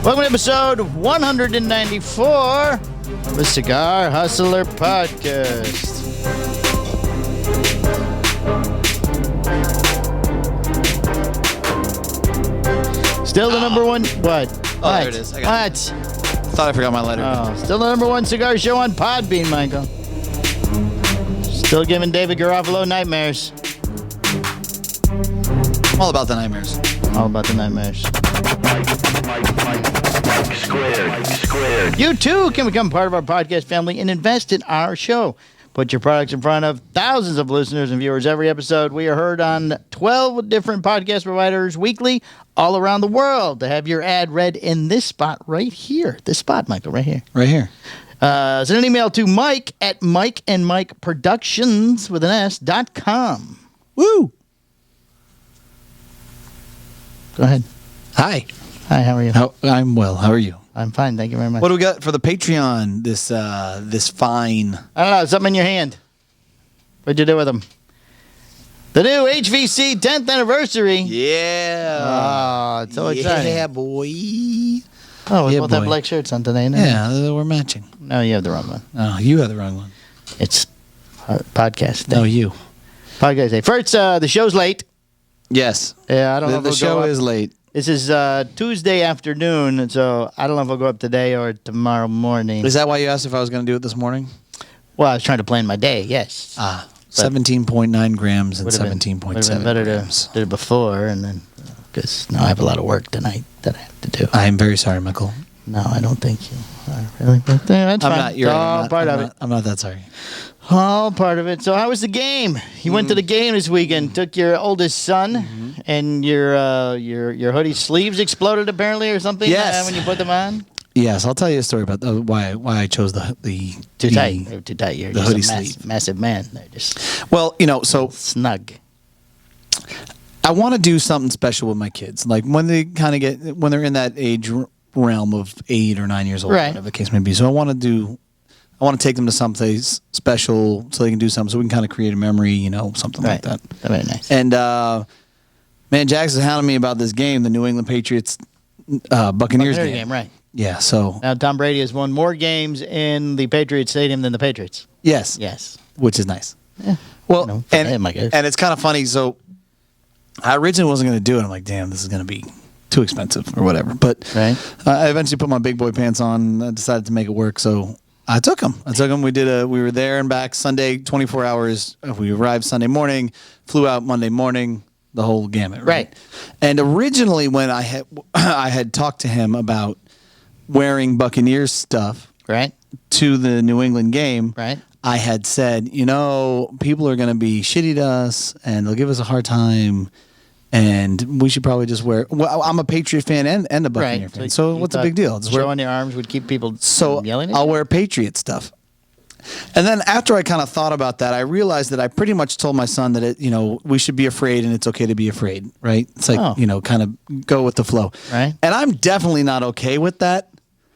Welcome to episode 194 of the Cigar Hustler Podcast. Still the number one. What? Oh, there it is. I got what? Thought I forgot my letter. Oh, still the number one cigar show on Podbean, Michael. Still giving David Garofalo nightmares. All about the nightmares. All about the nightmares. Squared. You too can become part of our podcast family and invest in our show. Put your products in front of thousands of listeners and viewers every episode. We are heard on 12 different podcast providers weekly all around the world. To have your ad read in this spot right here. This spot, Michael, right here. Right here. Send an email to Mike at MikeandMikeProductions with an S.com. Woo! Go ahead. Hi. Hi, how are you? I'm well. How are you? I'm fine, thank you very much. What do we got for the Patreon? This fine. I don't know, something in your hand. What'd you do with them? The new HVC 10th anniversary. Yeah. Oh, it's so exciting. Yeah, boy. Oh, we Yeah, both have boy. black shirts on today. No? Yeah, we're matching. No, you have the wrong one. Oh, you have the wrong one. It's podcast day. No, you. Podcast day. First, the show's late. Yes. Yeah, I don't know if The we'll show go up. is late. This is Tuesday afternoon, so I don't know if we'll go up today or tomorrow morning. Is that why you asked if I was going to do it this morning? Well, I was trying to plan my day, yes. 17.9 grams and Would've been 17.7 better grams. to do it before, and then, because now I have a lot of work tonight that I have to do. I am very sorry, Michael. No, I don't think you are really. But that's I'm fine. not. You're It's right. all part of it. I'm not that sorry. All part of it. So how was the game? You went to the game this weekend. Took your oldest son, and your hoodie sleeves exploded apparently or something. Yes. When you put them on. Yes, I'll tell you a story about why I chose the Too tight. They were too tight. You're the just hoodie a sleeve. massive man. They're just Well, so snug. I want to do something special with my kids, like when they when they're in that age realm of 8 or 9 years old, Right. whatever the case may be. So I want to take them to someplace special so they can do something, so we can kind of create a memory, something like that. That's very nice. And man, Jax is hounding me about this game, the New England Patriots Buccaneers game. Right. Yeah. So Now Tom Brady has won more games in the Patriots Stadium than the Patriots. yes, Yes. which is nice. Yeah. Well, for him, I guess. and it's kind of funny. So I originally wasn't going to do it. I'm like, damn, this is going to be too expensive or whatever. But Right. I eventually put my big boy pants on. I decided to make it work. So I took them. We were there and back Sunday, 24 hours. We arrived Sunday morning, flew out Monday morning, the whole gamut. Right. And originally when I had talked to him about wearing Buccaneers stuff Right. to the New England game, Right. I had said, people are going to be shitty to us and they'll give us a hard time. And we should probably just wear. Well, I'm a Patriot fan and a Buccaneer fan. So you what's the thought big deal? Just showing your arms would keep people yelling at I'll you? wear Patriot stuff. And then after I kind of thought about that, I realized that I pretty much told my son that we should be afraid and it's okay to be afraid, right? It's like kind of go with the flow, Right. And I'm definitely not okay with that,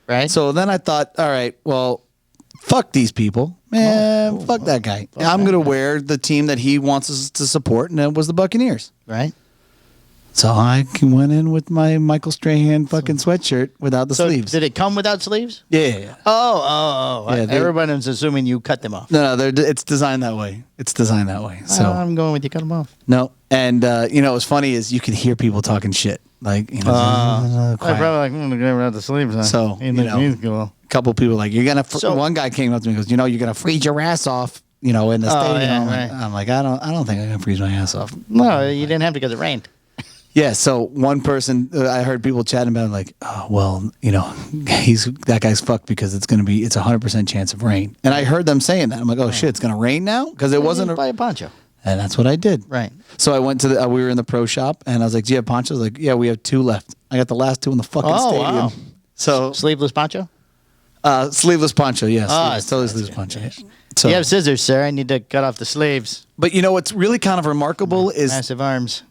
Right. So then I thought, all right, well, fuck these people, man, fuck that guy. I'm gonna wear the team that he wants us to support, and it was the Buccaneers. Right. So I went in with my Michael Strahan fucking sweatshirt without the sleeves. Did it come without sleeves? Yeah. Oh. Yeah, Everyone is assuming you cut them off. No, it's designed that way. So I'm going with you. Cut them off. no, and what's funny is you can hear people talking shit, like I'm quiet. probably like, I'm going without the sleeves. Huh? So, He's cool. A couple of people like, you're gonna. So- one guy came up to me and goes, you're gonna freeze your ass off, in the stadium. yeah, right. I'm like, I don't think I'm gonna freeze my ass off. No, you didn't have to because it rained. Yeah, so one person, I heard people chatting about it like, oh, well, that guy's fucked because it's 100% chance of rain. And I heard them saying that. I'm like, oh shit, it's going to rain now? Because it wasn't Buy a poncho. And that's what I did. Right. So I went to we were in the pro shop and I was like, do you have ponchos? Like, yeah, we have 2 left. I got the last 2 in the fucking stadium. Wow. So Sleeveless poncho? sleeveless poncho, yes. Oh, Totally sleeveless poncho. So, You have scissors, sir. I need to cut off the sleeves. but what's really kind of remarkable is, Massive arms.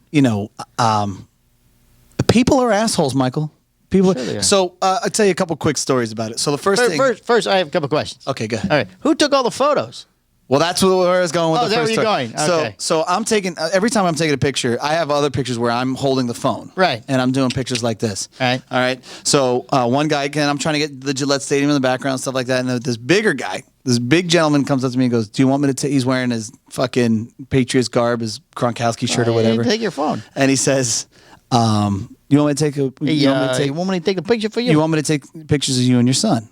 people are assholes, Michael. People. Sure they are. So I'll tell you a couple quick stories about it. So the first thing. First, I have a couple questions. Okay, go ahead. All right. Who took all the photos? Well, that's where I was going with the there first you're story. going. Okay. So I'm taking every time I'm taking a picture, I have other pictures where I'm holding the phone. Right. And I'm doing pictures like this. Right. All right. So one guy, again, I'm trying to get the Gillette Stadium in the background, stuff like that. And then this bigger guy, this big gentleman comes up to me and goes, "Do you want me to take?" He's wearing his fucking Patriots garb, his Gronkowski shirt or whatever. Take your phone. And he says, "You want me to take a? You want me to take a picture for you? You want me to take pictures of you and your son?"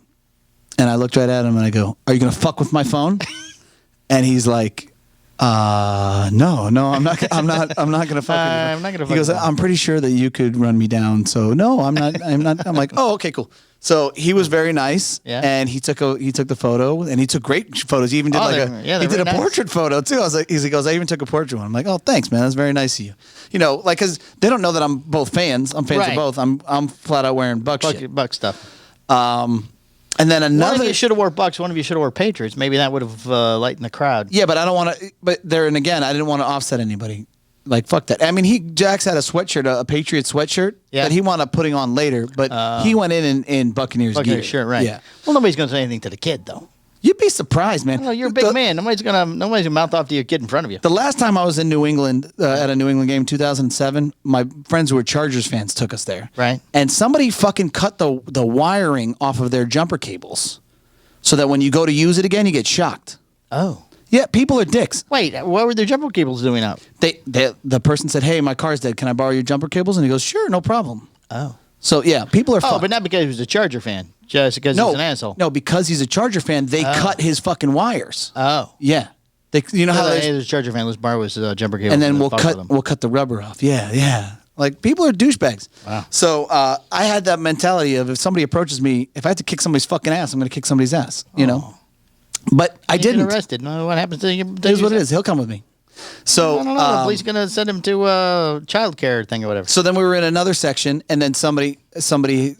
And I looked right at him and I go, "Are you gonna fuck with my phone?" And he's like, no, I'm not gonna fuck with you. I'm not gonna fuck He goes, with you. "I'm pretty sure that you could run me down. So no, I'm not. I'm like, "Oh, okay, cool." So he was very nice, Yeah. and he took the photo, and he took great photos. He even did they're he did very a nice. portrait photo too. I was like, he goes, "I even took a portrait one." I'm like, "Oh, thanks, man. That's very nice of you." You know, like, because they don't know that I'm both fans. I'm fans Right. of both. I'm flat out wearing Buck shit. Buck stuff. And then One of another. you should have wore Bucks. One of you should have wore Patriots. Maybe that would have lightened the crowd. Yeah, but I don't want to. But there and again, I didn't want to offset anybody. Like, fuck that. I mean, Jax had a sweatshirt, a Patriots sweatshirt that he wound up putting on later, but he went in Buccaneers gear. Sure, right. Yeah. Well, nobody's going to say anything to the kid, though. You'd be surprised, man. No, you're a big man. Nobody's gonna mouth off to your kid in front of you. The last time I was in New England at a New England game, 2007, my friends who were Chargers fans took us there. Right. And somebody fucking cut the wiring off of their jumper cables so that when you go to use it again, you get shocked. Oh. Yeah, people are dicks. Wait, what were their jumper cables doing up? The person said, "Hey, my car's dead. Can I borrow your jumper cables?" And he goes, "Sure, no problem." Oh. So yeah, people are. Oh, but not because he was a Charger fan. Just because he's an asshole. No, because he's a Charger fan, they cut his fucking wires. Oh. Yeah. You know how hey, there's a Charger fan. Let's borrow his jumper cables. and then we'll cut the rubber off. Yeah, yeah. Like, people are douchebags. Wow. So I had that mentality of, if somebody approaches me, if I have to kick somebody's fucking ass, I'm going to kick somebody's ass. You know. But I didn't. Get arrested. No, what happens to you? Here's what it is. He'll come with me. So I don't know. The police going to send him to a child care thing or whatever. So then we were in another section, and then somebody,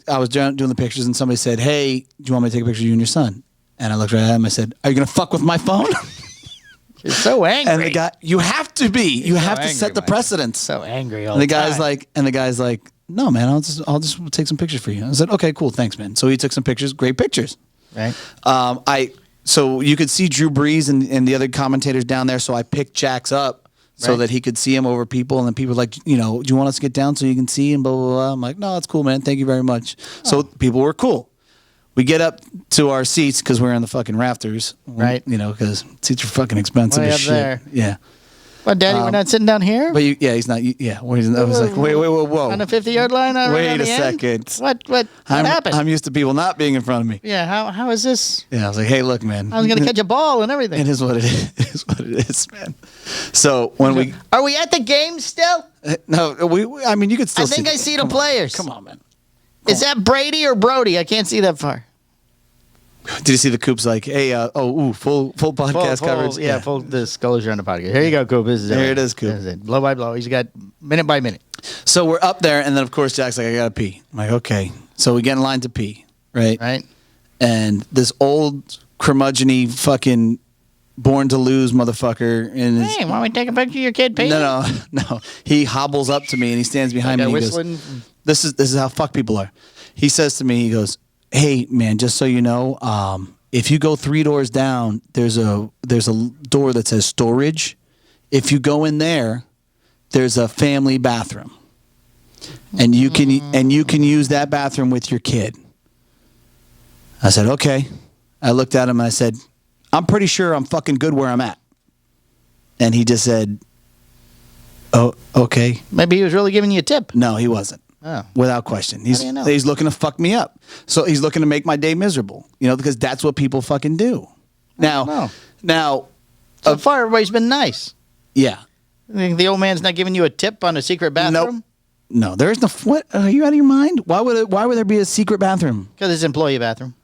I was doing the pictures, and somebody said, "Hey, do you want me to take a picture of you and your son?" And I looked right at him. I said, "Are you going to fuck with my phone?" You're so angry. And the guy, you have to be. You have to angry, set the Mike. precedence. So angry all And the the guy's time. like, "No, man, I'll just take some pictures for you." I said, "Okay, cool, thanks, man." So he took some pictures, great pictures. Right. So you could see Drew Brees and the other commentators down there. So I picked Jax up so that he could see him over people. And then people were like, "Do you want us to get down so you can see?" And blah, blah, blah. I'm like, "No, it's cool, man. Thank you very much." So people were cool. We get up to our seats because we're in the fucking rafters. Right. Because seats are fucking expensive Way as up shit. there. Yeah. What, Daddy, we're not sitting down here? But he's not. Yeah. I was like, wait, whoa. On the 50-yard line? Wait a second. What happened? I'm used to people not being in front of me. Yeah, how is this? Yeah, I was like, "Hey, look, man. I was going to catch a ball and everything. It is what it is. It is what it is, man." So when we Are we at the game still? no, I mean, you could still. I think I see the players. Come on, man. Is that Brady or Brody? I can't see that far. Did you see the Coop's like, "Hey, full podcast coverage"? Yeah, full disclosure on the podcast. Here you go, Coop. This is There it is, Coop. This is it. Blow by blow. He's got minute by minute. So we're up there, and then of course Jack's like, "I gotta pee." I'm like, "Okay." So we get in line to pee, right? Right? And this old curmudgeon-y fucking born to lose motherfucker, and Hey, why don't we take a picture of your kid peeing? no. He hobbles up to me and he stands behind me. And he whistling. goes, "This is how fuck people are." He says to me, he goes, "Hey, man, just so you know, if you go 3 doors down, there's a door that says storage. If you go in there, there's a family bathroom, and you can use that bathroom with your kid." I said, "Okay." I looked at him and I said, "I'm pretty sure I'm fucking good where I'm at." And he just said, "Oh, okay." Maybe he was really giving you a tip. No, he wasn't. Oh. Without question. He's do you know? he's looking to fuck me up. So he's looking to make my day miserable, because that's what people fucking do. Now, So far, everybody's been nice. yeah. You think the old man's not giving you a tip on a secret bathroom? No, there is no. What? Are you out of your mind? Why would there be a secret bathroom? Because it's employee bathroom.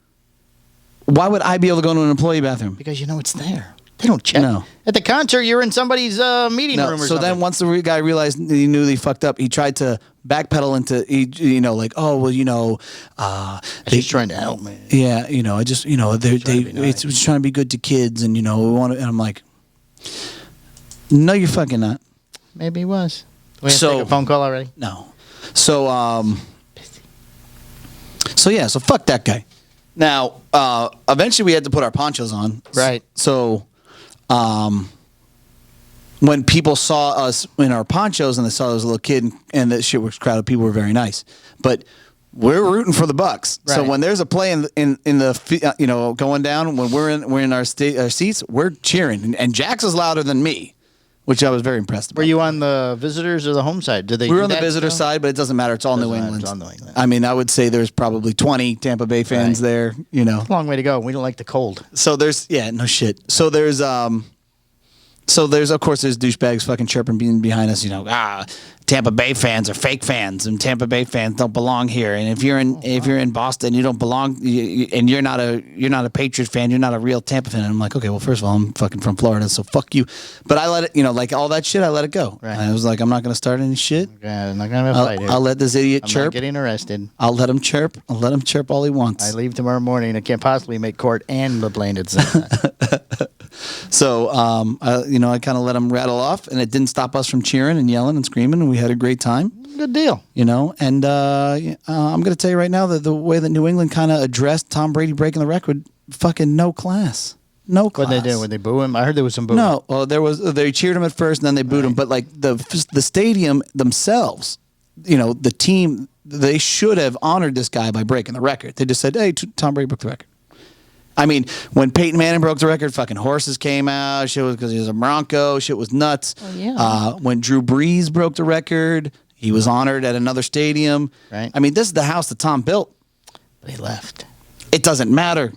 Why would I be able to go to an employee bathroom? Because you know it's there. They don't check. No. At the concert, you're in somebody's meeting room or So something. then once the guy realized he knew that he fucked up, he tried to backpedal into, He's trying to help me. yeah, I just, it's trying to be good to kids, and we want to, and I'm like, no, you're fucking not. Maybe he was. We have to take a phone call already? No. So, so fuck that guy. Now, eventually we had to put our ponchos on. Right. So, when people saw us in our ponchos and they saw us as a little kid and the shit was crowded, people were very nice. But we're rooting for the Bucks. Right. So when there's a play in the going down, when we're in our seats, we're cheering. And Jax is louder than me, which I was very impressed about. Were you on the visitors or the home side? Did they? We were on the visitor side, but it doesn't matter. It's all New England. It's all New England. I mean, I would say there's probably 20 Tampa Bay fans there. You know, it's a long way to go. We don't like the cold. So there's no shit. So there's of course there's douchebags fucking chirping behind us. You know, Tampa Bay fans are fake fans, and Tampa Bay fans don't belong here. And if you're in Boston, you don't belong, and you're not a Patriots fan, you're not a real Tampa fan. And I'm like, okay, well, first of all, I'm fucking from Florida, so fuck you. But I let it, like all that shit, I let it go. Right. I was like, I'm not gonna start any shit. Okay, I'm not gonna have a fight here. I'll let this idiot chirp. I'm not getting arrested. I'll let him chirp. I'll let him chirp all he wants. I leave tomorrow morning. I can't possibly make court and the plaintiffs. So, I kind of let him rattle off, and it didn't stop us from cheering and yelling and screaming, and we had a great time. Good deal. And I'm going to tell you right now that the way that New England kind of addressed Tom Brady breaking the record, fucking no class. No class. What did they do? Would they boo him? I heard there was some booing. No, they cheered him at first, and then they booed him. But like the stadium themselves, the team, they should have honored this guy by breaking the record. They just said, hey, Tom Brady broke the record. I mean, when Peyton Manning broke the record, fucking horses came out. Shit was because he was a Bronco. Shit was nuts. Oh, yeah. When Drew Brees broke the record, he was honored at another stadium. Right. I mean, this is the house that Tom built. But he left. It doesn't matter.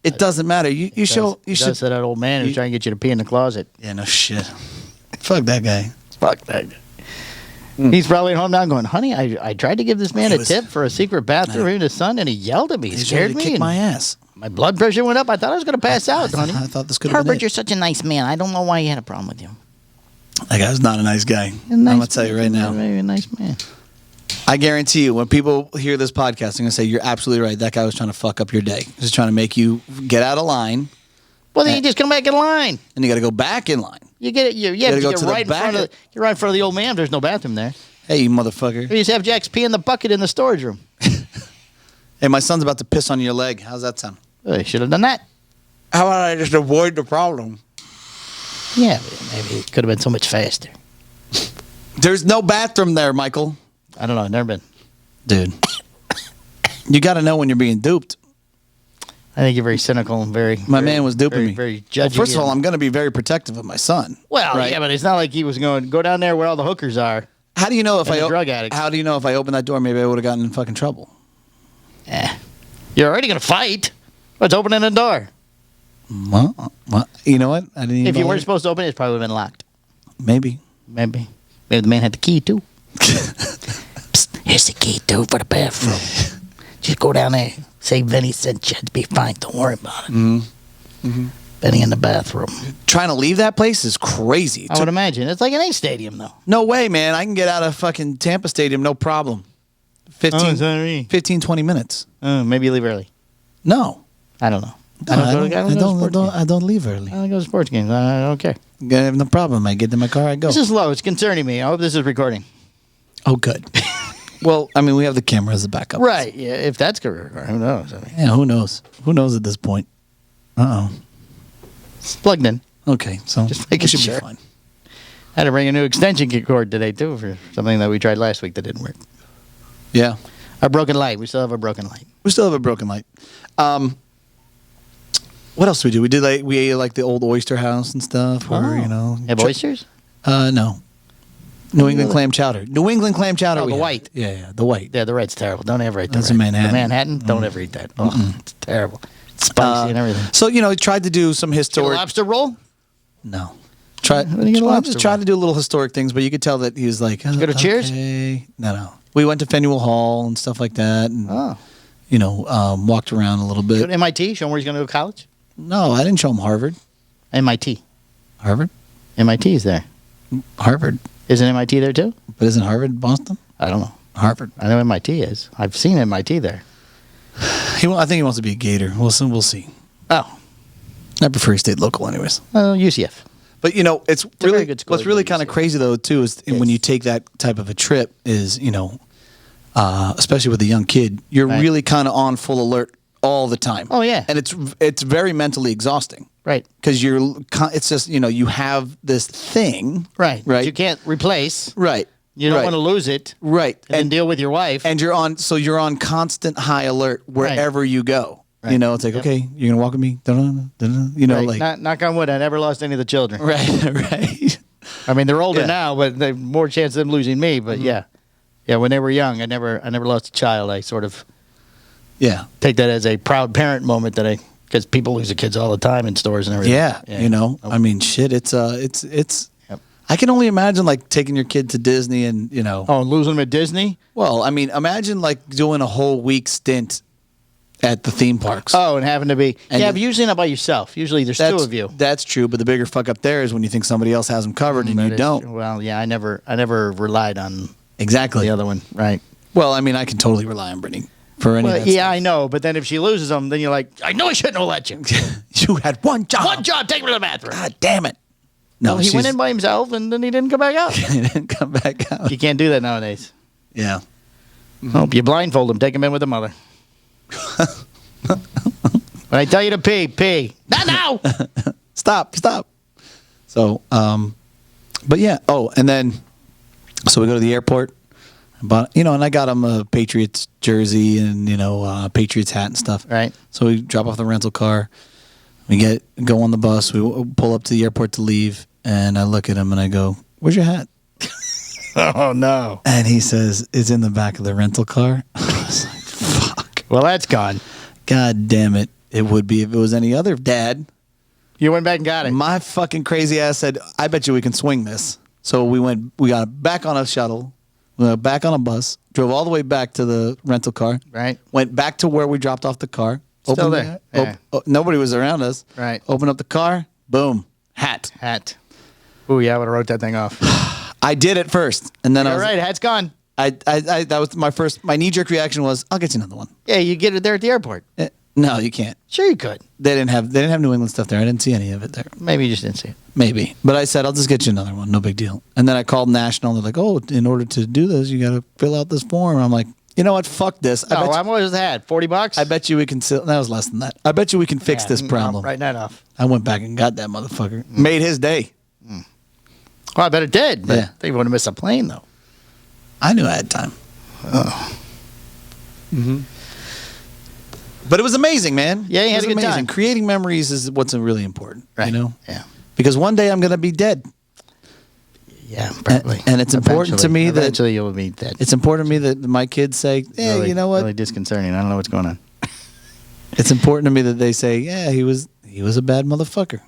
It doesn't matter. You should. That's that old man who's trying to get you to pee in the closet. Yeah, no shit. Fuck that guy. Fuck that guy. He's probably at home now going, honey, I tried to give this man a tip for a secret bathroom in his son, and he yelled at me. He scared me. Kick my ass. My blood pressure went up. I thought I was going to pass out, honey. I thought this could have been Herbert, you're such a nice man. I don't know why you had a problem with you. That guy's not a nice guy. I'm going to tell you right now. Maybe a nice man. I guarantee you, when people hear this podcast, they're going to say, you're absolutely right. That guy was trying to fuck up your day. He's trying to make you get out of line. Well, then you just come back in line. And you got to go back in line. You get it. You have to go right in front of you're right in front of the old man. There's no bathroom there. Hey, you motherfucker. You just have Jax pee in the bucket in the storage room. Hey, my son's about to piss on your leg. How's that sound? Well, they should have done that. How about I just avoid the problem? Yeah, maybe it could have been so much faster. There's no bathroom there, Michael. I don't know. Never been. Dude. You got to know when you're being duped. I think you're very cynical and My man was duping me. Very judgy. Well, first of all, I'm going to be very protective of my son. Well, right? Yeah, but it's not like he was going to go down there where all the hookers are. How do you know if drug addicts. How do you know if I opened that door, maybe I would have gotten in fucking trouble? You're already going to fight. What's opening the door? Well, you know what? I didn't even if you weren't supposed to open it, it's probably been locked. Maybe the man had the key too. Psst, here's the key too for the bathroom. Just go down there. Say Vinny said you'd be fine. Don't worry about it. Mm-hmm. Benny in the bathroom. Trying to leave that place is crazy. I would imagine. It's like an A stadium, though. No way, man. I can get out of fucking Tampa Stadium, no problem. 15, 20 minutes. Maybe you leave early. No. I don't know. I don't leave early. I don't go to sports games. I don't care. No problem. I get in my car, I go. This is low. It's concerning me. I hope this is recording. Oh, good. Well, I mean, we have the camera as a backup. Right. Yeah. If that's going to record, who knows? Yeah, who knows? Who knows at this point? Uh-oh. It's plugged in. Okay, so just making sure. Be fine. I had to bring a new extension cord today, too, for something that we tried last week that didn't work. Yeah. Our broken light. We still have a broken light. What else did we do? We ate like the old oyster house and stuff. Where, have oysters? No. New England clam chowder. New England clam chowder. Oh, the white. Yeah, the white. Yeah, the white's terrible. Don't ever eat that. That's a Manhattan. The Manhattan? Don't ever eat that. Oh, it's terrible. It's spicy and everything. So, he tried to do some historic... lobster roll? No. Tried to do little historic things, but you could tell that he was like... Did you go to Cheers? No. We went to Faneuil Hall and stuff like that. And, walked around a little bit. Go to MIT? Show him where he's going to go to college? No, I didn't show him Harvard. MIT. Harvard? MIT is there. Harvard. Isn't MIT there too? But isn't Harvard Boston? I don't know. Harvard. I know MIT is. I've seen MIT there. I think he wants to be a Gator. We'll see. Oh. I prefer he stayed local anyways. UCF. But, it's really good school. What's really kind of crazy, though, too, is when you take that type of a trip is, especially with a young kid, you're really kind of on full alert all the time. Oh, yeah. And it's very mentally exhausting. Right. Because it's just, you have this thing. Right. Right. You can't replace. Right. You don't want to lose it. Right. And then deal with your wife. And you're on constant high alert wherever you go. Right. It's like, okay, you're going to walk with me. Right. like. Knock on wood, I never lost any of the children. Right. Right. I mean, they're older now, but they have more chance of them losing me. But yeah, when they were young, I never lost a child. I sort of take that as a proud parent moment because people lose their kids all the time in stores and everything. Yeah. I mean, shit. It's Yep. I can only imagine like taking your kid to Disney and and losing them at Disney. Well, I mean, imagine like doing a whole week stint at the theme parks. Oh, and having to be but usually not by yourself. Usually there's two of you. That's true, but the bigger fuck up there is when you think somebody else has them covered and you don't. Well, yeah, I never relied on exactly the other one. Right. Well, I mean, I can totally rely on Brittany for any of that stuff. I know, but then if she loses them, then you're like, I know I shouldn't have let you. You had one job. One job. Take me to the bathroom. God damn it. No, he went in by himself and then he didn't come back out. He didn't come back out. You can't do that nowadays. Yeah. Hope you blindfold him. Take him in with the mother. When I tell you to pee. Not now. Stop. So, but yeah. Oh, and then, so we go to the airport, but and I got him a Patriots jersey and Patriots hat and stuff. Right. So we drop off the rental car, we go on the bus, we pull up to the airport to leave, and I look at him and I go, "Where's your hat?" Oh no. And he says, "It's in the back of the rental car." I was like, "Fuck." Well, that's gone. God damn it. It would be if it was any other dad. You went back and got it. My fucking crazy ass said, I bet you we can swing this. So we got back on a shuttle, we went back on a bus, drove all the way back to the rental car. Right. Went back to where we dropped off the car. Still there. Yeah. Nobody was around us. Right. Open up the car. Boom. Hat. Ooh, yeah, I would have wrote that thing off. I did it first. And then All right, hat's gone. that was my knee-jerk reaction was, I'll get you another one. Yeah, you get it there at the airport. No, you can't. Sure you could. They didn't have New England stuff there. I didn't see any of it there. Maybe you just didn't see it. Maybe. But I said, I'll just get you another one. No big deal. And then I called National. They're like, oh, in order to do this, you got to fill out this form. I'm like, you know what? Fuck this. How much was the hat? $40? I bet you we can that was less than that. I bet you we can fix this problem. Write that off. I went back and got that motherfucker. Made his day. Well, I bet it did. But they would have missed a plane, though. I knew I had time. Oh. Mm-hmm. But it was amazing, man. Yeah, you had a good time. Creating memories is what's really important, right. Yeah. Because one day I'm going to be dead. Yeah, probably. And it's important to me that eventually you'll be dead. It's important to me that my kids say, "Yeah, really, you know what?" Really disconcerting. I don't know what's going on. It's important to me that they say, "Yeah, he was a bad motherfucker."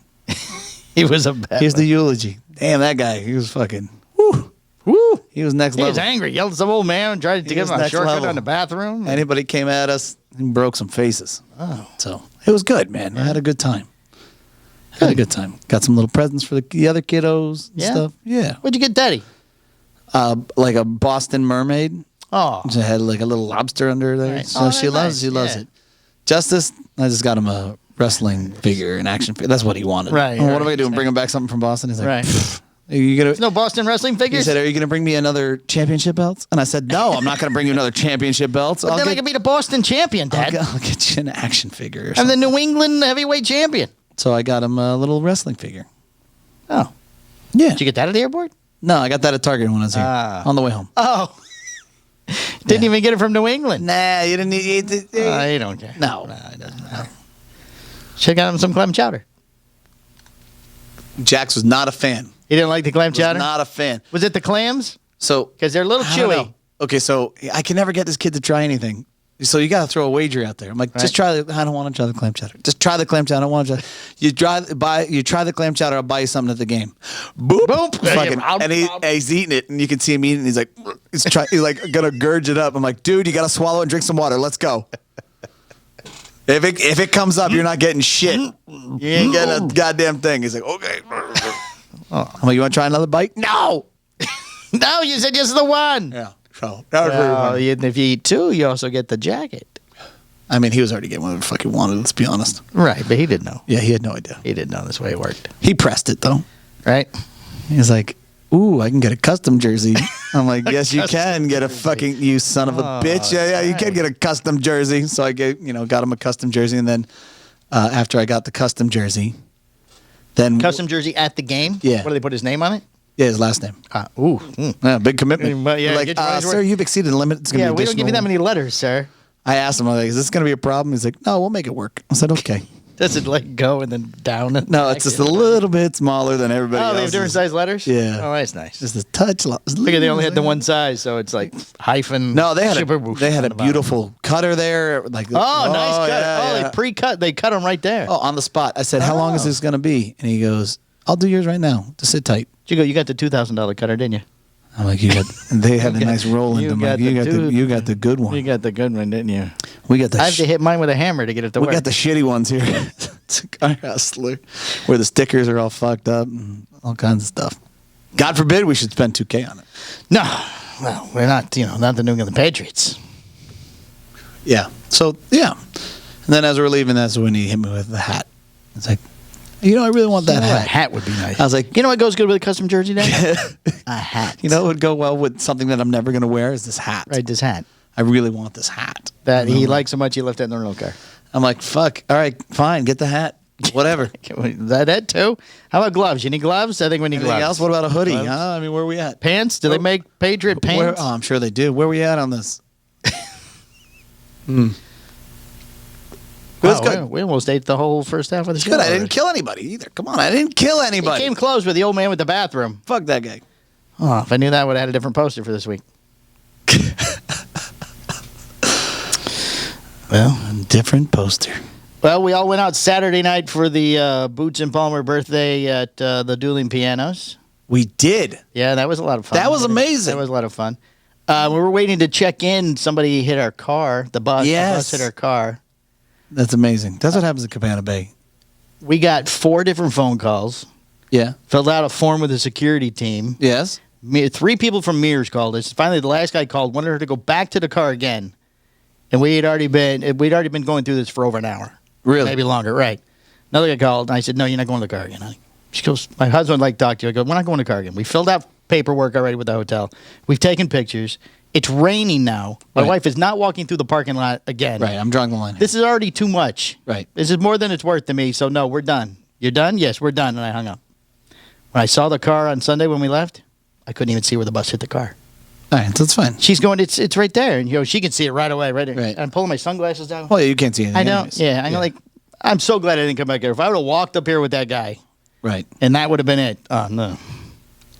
He was a bad. Here's the eulogy. Damn, that guy. He was fucking. Woo. He was next level. He was angry. Yelled at some old man and tried to give him a shortcut on the bathroom. Anybody came at us and broke some faces. Oh. So it was good, man. I had a good time. Had a good time. Got some little presents for the other kiddos and stuff. Yeah. What'd you get Daddy? Like a Boston mermaid. Oh. She had like a little lobster under there. Right. So she loves it. Justice, I just got him a wrestling figure, an action figure. That's what he wanted. Right. What am I doing? Bring him back something from Boston? He's like, right. Are you gonna? There's no Boston wrestling figures? He said, are you going to bring me another championship belt? And I said, no, I'm not going to bring you another championship belt. But then I can be the Boston champion, Dad. I'll get you an action figure. I'm the New England heavyweight champion. So I got him a little wrestling figure. Oh. Yeah. Did you get that at the airport? No, I got that at Target when I was here. On the way home. Oh. Didn't even get it from New England. Nah, you didn't need it. You don't care. No. It doesn't matter. Should have got him some clam chowder. Jax was not a fan. He didn't like the clam chowder? Not a fan. Was it the clams? So because they're a little chewy. Okay, so I can never get this kid to try anything. So you got to throw a wager out there. I'm like, just try I don't want to try the clam chowder. Just try the clam chowder. I don't want to try. You try the clam chowder. I'll buy you something at the game. Boop. Boop. Fucking, and he's eating it, and you can see him eating. He's like, he's like gonna gurge it up. I'm like, dude, you got to swallow it and drink some water. Let's go. If it comes up, you're not getting shit. You ain't getting a goddamn thing. He's like, okay. I'm like, you want to try another bite? No. No, you said just the one. Yeah. So that was really funny. If you eat two, you also get the jacket. I mean, he was already getting whatever the fuck he wanted, let's be honest. Right, but he didn't know. Yeah, he had no idea. He didn't know this way it worked. He pressed it, though. Right? He was like, ooh, I can get a custom jersey. I'm like, yes, you can get a fucking, you son of a bitch. Yeah, you can get a custom jersey. So I got him a custom jersey, and then after I got the custom jersey, then Custom jersey at the game? Yeah. What do they put his name on it? Yeah, his last name. Yeah, big commitment. But yeah, like, get your money's sir, worth. you've exceeded the limit. It's gonna Yeah, be we don't give you that additional. many letters, sir. I asked him, I was like, is this going to be a problem? He's like, no, we'll make it work. I said, okay. Does it like go and then down? And No, back it's just a and- little bit smaller than everybody Oh, else. they have different size letters? Yeah. Oh, that's nice. Just a touch. Look, they only had the one size, so it's like hyphen. No, they had super a, whoosh they had on a the bottom. beautiful cutter there. Like, Oh, nice cut. yeah, Oh, yeah. they pre-cut. They cut them right there. Oh, on the spot. I said, how long is this going to be? And he goes, I'll do yours right now. Just sit tight. You got the $2,000 cutter, didn't you? I'm like, they had a nice roll in them. Like, you got the good one. You got the good one, didn't you? We got the I have to hit mine with a hammer to get it to we work. got the shitty ones here. Cigar Hustler, where the stickers are all fucked up and all kinds of stuff. God forbid we should spend $2,000 on it. No, well, we're not. Not the New England Patriots. Yeah. So yeah. And then as we're leaving, that's when he hit me with the hat. It's like, I really want that A hat. hat would be nice. I was like, you know what goes good with a custom jersey now? A hat. what would go well with something that I'm never going to wear is this hat. Right, this hat. I really want this hat. That he likes so much he left it in the rental car. I'm like, fuck. All right, fine. Get the hat. Whatever. That too? How about gloves? You need gloves? I think we need Anything gloves. else? What about a hoodie? Gloves? Huh? I mean, where are we at? Pants? Do they make Patriot pants? I'm sure they do. Where are we at on this? It was good. We almost ate the whole first half of the show. Good. I didn't kill anybody either. Come on. I didn't kill It anybody. came close with the old man with the bathroom. Fuck that guy. Oh, if I knew that, I would have had a different poster for this week. Well, Different poster. Well, we all went out Saturday night for the Boots and Palmer birthday at the Dueling Pianos. We did. Yeah, that was a lot of fun. That was amazing. That was a lot of fun. We were waiting to check in. Somebody hit our car. The bus hit our car. That's amazing. That's what happens in Cabana Bay. We got 4 different phone calls. Yeah. Filled out a form with the security team. Yes. 3 people from Mears called us. Finally, the last guy called, wanted her to go back to the car again. And we'd already been going through this for over an hour. Really? Maybe longer, right. Another guy called, and I said, no, you're not going to the car again, honey. She goes, my husband would like to talk to you. I go, we're not going to the car again. We filled out paperwork already with the hotel. We've taken pictures. It's raining now. My Right. wife is not walking through the parking lot again. Right. I'm drawing the line. This is already too much. Right. This is more than it's worth to me, so no, we're done. You're done? Yes, we're done. And I hung up. When I saw the car on Sunday when we left, I couldn't even see where the bus hit the car. All right. That's fine. She's going, it's right there. And she can see it right away, right there. Right. I'm pulling my sunglasses down. Well, you can't see anything. I know. anyways. Yeah, I'm so glad I didn't come back here. If I would have walked up here with that guy, Right. and that would have been it. Oh, no.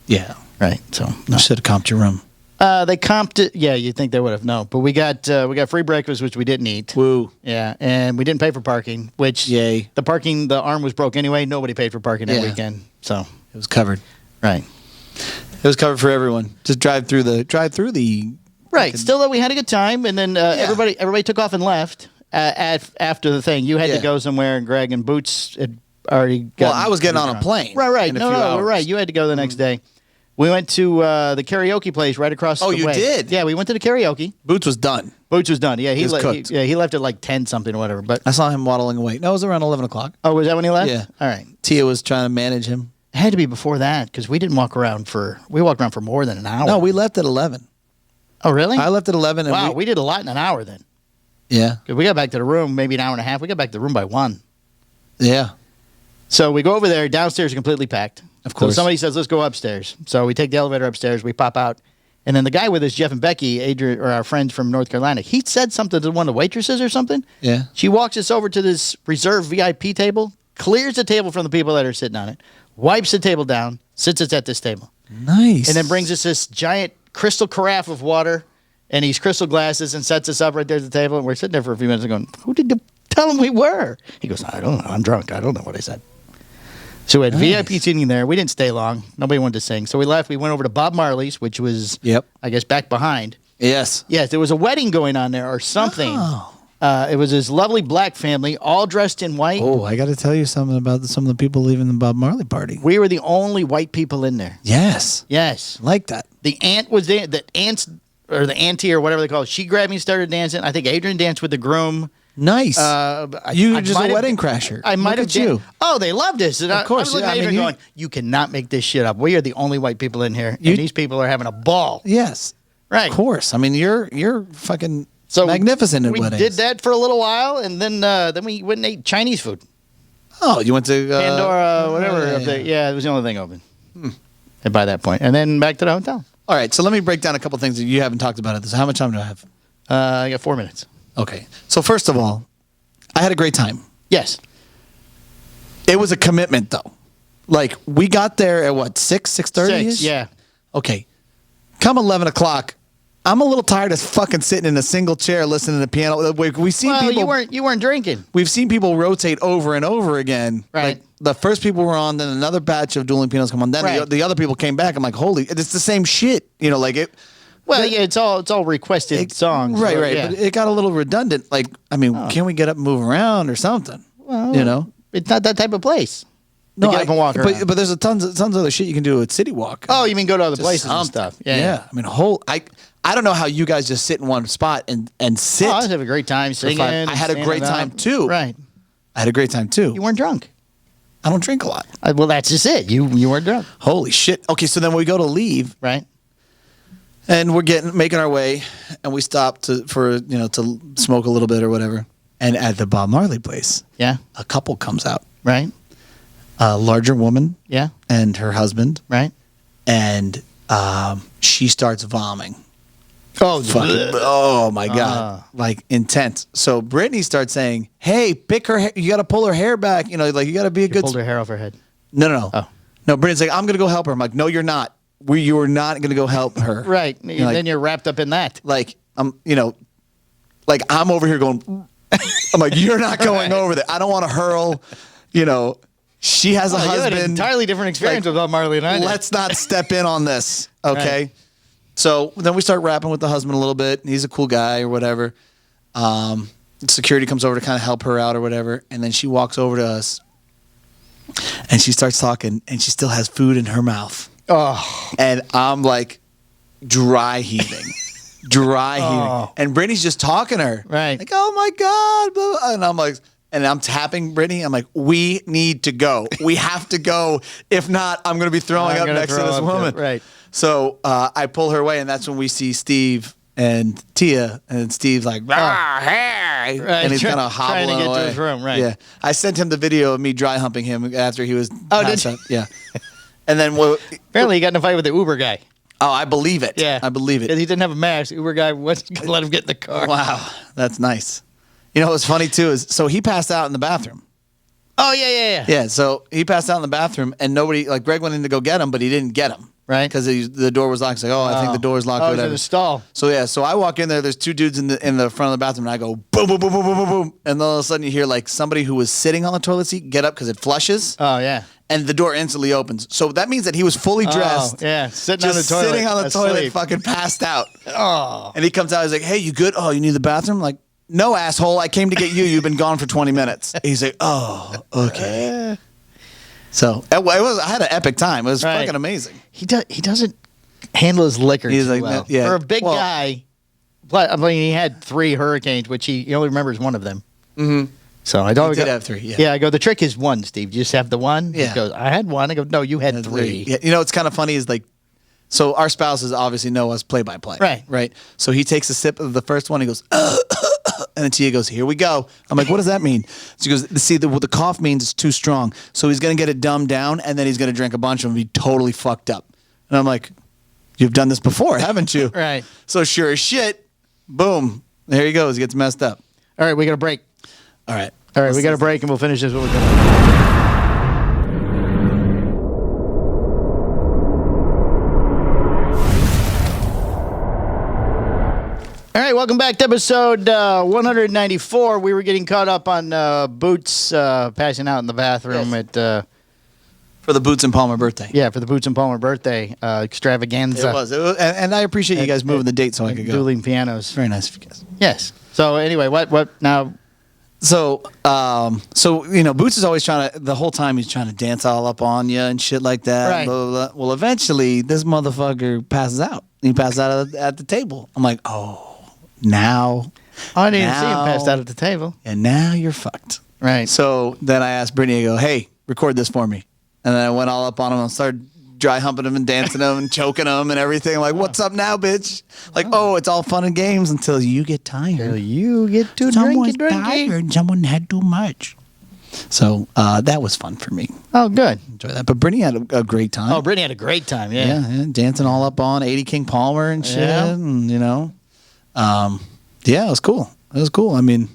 Yeah. Right. So, no. You should have comped your room. They comped it. Yeah, you'd think they would have. No. But we got free breakfast, which we didn't eat. Woo. Yeah. And we didn't pay for parking, which Yay. the arm was broke anyway. Nobody paid for parking that Yeah. weekend. So, It was covered. right. It was covered for everyone. Just drive through the. Right. Still, though, we had a good time. And then everybody took off and left after the thing. You had to Yeah. go somewhere, and Greg and Boots had already got. Well, I was getting on a plane. Right. in a No, few we're hours. right. You had to go the next day. We went to the karaoke place right across the way. Oh, you did? Yeah, we went to the karaoke. Boots was done. Boots was done. Yeah, He was cooked. he left at like 10 something or whatever. But I saw him waddling away. No, it was around 11 o'clock. oh, was that when he left? Yeah. All right. Tia was trying to manage him. It had to be before that because we walked around for more than an hour. No, we left at 11. Oh, really? I left at 11. And Wow, we did a lot in an hour then. Yeah. 'Cause we got back to the room maybe an hour and a half. We got back to the room by 1. Yeah. So we go over there. Downstairs is completely packed. Of course. So somebody says, let's go upstairs. So we take the elevator upstairs. We pop out. And then the guy with us, Jeff and Becky, Adrian, or our friends from North Carolina, he said something to one of the waitresses or something. Yeah. She walks us over to this reserved VIP table, clears the table from the people that are sitting on it, wipes the table down, sits us at this table, Nice. and then brings us this giant crystal carafe of water and these crystal glasses and sets us up right there at the table. And we're sitting there for a few minutes and going, who did you tell him we were? He goes, I don't know. I'm drunk. I don't know what I said. So we had VIP seating there. We didn't stay long. Nobody wanted to sing. So we left. We went over to Bob Marley's, which was, Yep. I guess, back behind. Yes. Yes, there was a wedding going on there or something. Oh. It was this lovely black family, all dressed in white. Oh, I got to tell you something about some of the people leaving the Bob Marley party. We were the only white people in there. Yes. Yes. I like that. The aunt was there. The aunts, or the auntie or whatever they call it, she grabbed me and started dancing. I think Adrian danced with the groom. Nice. You're just a wedding crasher. I might have you. Oh, they love this. And Of course. I was looking at you going, you cannot make this shit up. We are the only white people in here, and these people are having a ball. Yes. Right. Of course. I mean, you're fucking magnificent at weddings. We did that for a little while, and then we went and ate Chinese food. Oh, you went to Pandora, whatever. Up there. Yeah, it was the only thing open. And by that point, and then back to the hotel. All right, so let me break down a couple things that you haven't talked about at this. How much time do I have? I got 4 minutes. Okay. So first of all, I had a great time. Yes. It was a commitment, though. Like, we got there at what, 6:30? 6, yeah. Okay. Come 11 o'clock, I'm a little tired of fucking sitting in a single chair listening to piano. We've seen people. You weren't drinking. We've seen people rotate over and over again. Right. Like, the first people were on, then another batch of dueling pianos come on. Then the other people came back. I'm like, holy, it's the same shit. You know, like it. Well, yeah, it's all requested songs. Right, so, right. Yeah. But it got a little redundant. Like, I mean, can we get up and move around or something? Well, you know, it's not that type of place. No, get up and walk around. But there's tons of other shit you can do at City Walk. Oh, you mean go to other places and stuff? Yeah. I mean, I don't know how you guys just sit in one spot and sit. Oh, I just have a great time singing. I had a great time too. Right. I had a great time too. You weren't drunk. I don't drink a lot. Well, that's just it. You weren't drunk. Holy shit. Okay, so then we go to leave. Right. And we're making our way, and we stop to smoke a little bit or whatever. And at the Bob Marley place, yeah, a couple comes out. Right. A larger woman. Yeah. And her husband. Right. And she starts vomiting. Oh, my God. Like intense. So Brittany starts saying, hey, pick her hair. You got to pull her hair back. You know, like you got to be a good. Pulled her hair off her head. No. Oh. No, Brittany's like, I'm going to go help her. I'm like, no, you're not. You are not going to go help her. Right. And then you're wrapped up in that. Like, I'm over here going, I'm like, you're not going over there. I don't want to hurl, she has a husband. You had an entirely different experience with Bob Marley and I did. Let's not step in on this. Okay. Right. So then we start rapping with the husband a little bit. He's a cool guy or whatever. Security comes over to kind of help her out or whatever. And then she walks over to us and she starts talking and she still has food in her mouth. Oh. And I'm like dry heaving. And Brittany's just talking to her. Right. Like, oh my God. Blah, blah. And I'm like, and I'm tapping Brittany. I'm like, we need to go. We have to go. If not, I'm going to be throwing up next to this woman. Right. So I pull her away, and that's when we see Steve and Tia, and Steve's like, hey, right. And he's kind of hobbling trying to get away. to his room, right? Yeah, I sent him the video of me dry humping him after he was. Oh, did you? Yeah, and then apparently he got in a fight with the Uber guy. Oh, I believe it. Yeah, I believe it. He didn't have a mask. The Uber guy wasn't going to let him get in the car. Wow, that's nice. You know what's funny too is so he passed out in the bathroom. Oh yeah. Yeah, so he passed out in the bathroom, and nobody like Greg went in to go get him, but he didn't get him. Right, because the door was locked. He's like, I think the door's locked. Oh, whatever. in the stall. So I walk in there. There's two dudes in the front of the bathroom, and I go boom, boom, boom, boom, boom, boom, boom, and then all of a sudden you hear like somebody who was sitting on the toilet seat get up because it flushes. Oh yeah, and the door instantly opens. So that means that he was fully dressed. Oh, yeah, sitting on the toilet, fucking passed out. Oh, and he comes out. He's like, hey, you good? Oh, you need the bathroom? I'm like, no, asshole. I came to get you. You've been gone for 20 minutes. He's like, oh, okay. So I had an epic time. It was fucking amazing. He doesn't handle his liquor too like, well. Yeah. For a big guy, I mean, he had 3 hurricanes, which he only remembers one of them. Mm-hmm. So I don't. He did have 3. Yeah. Yeah. I go. The trick is 1, Steve. You just have the 1. Yeah. He goes, I had 1. I go, no, you had 3. Yeah. You know, it's kind of funny is like, so our spouses obviously know us play by play. Right. Right. So he takes a sip of the first one. He goes, and then Tia goes, here we go. I'm like, what does that mean? She goes, see, what the cough means is too strong. So he's going to get it dumbed down, and then he's going to drink a bunch of them and be totally fucked up. And I'm like, you've done this before, haven't you? Right. So sure as shit, boom, there he goes. He gets messed up. All right, we got a break. All right. We got a break, and we'll finish this. What we're doing. All right, welcome back to episode 194. We were getting caught up on Boots passing out in the bathroom for the Boots and Palmer birthday. Yeah, for the Boots and Palmer birthday extravaganza. It was and I appreciate you guys moving the date so I could go. Dueling pianos. Very nice of you guys. Yes. So anyway, what now? So Boots is always the whole time he's trying to dance all up on you and shit like that. Right. Blah, blah, blah. Well, eventually this motherfucker passes out. He passes out at the table. I'm like, oh. Now Oh, I didn't see him passed out at the table. And now you're fucked. Right. So then I asked Brittany, I go, hey, record this for me. And then I went all up on him and started dry humping him and dancing him and choking him and everything. Like, what's up now, bitch? Like, it's all fun and games until you get tired. Until you get too Someone's drinky. tired. Someone had too much. So that was fun for me. Oh, good. Enjoy that. But Brittany had a great time. Oh, Brittany had a great time. Yeah, dancing all up on 80 King Palmer and shit. Yeah. And, it was cool. It was cool. I mean,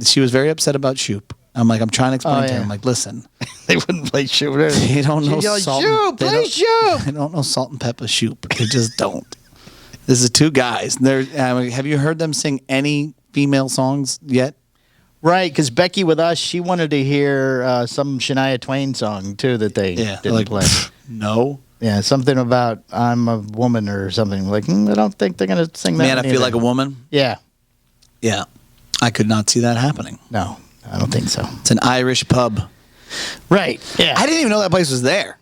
she was very upset about Shoop. I'm trying to explain to her. I'm like, listen. They wouldn't play Shooter. They don't know salt. Shoop, play Shoop. They don't know salt and pepper Shoop. They just don't. This is two guys. Have you heard them sing any female songs yet? Right, because Becky with us, she wanted to hear some Shania Twain song, too, that they didn't play. No. Yeah, something about I'm a woman or something. I don't think they're going to sing that. Man, I feel like a woman? Yeah. Yeah. I could not see that happening. No, I don't think so. It's an Irish pub. Right, yeah. I didn't even know that place was there.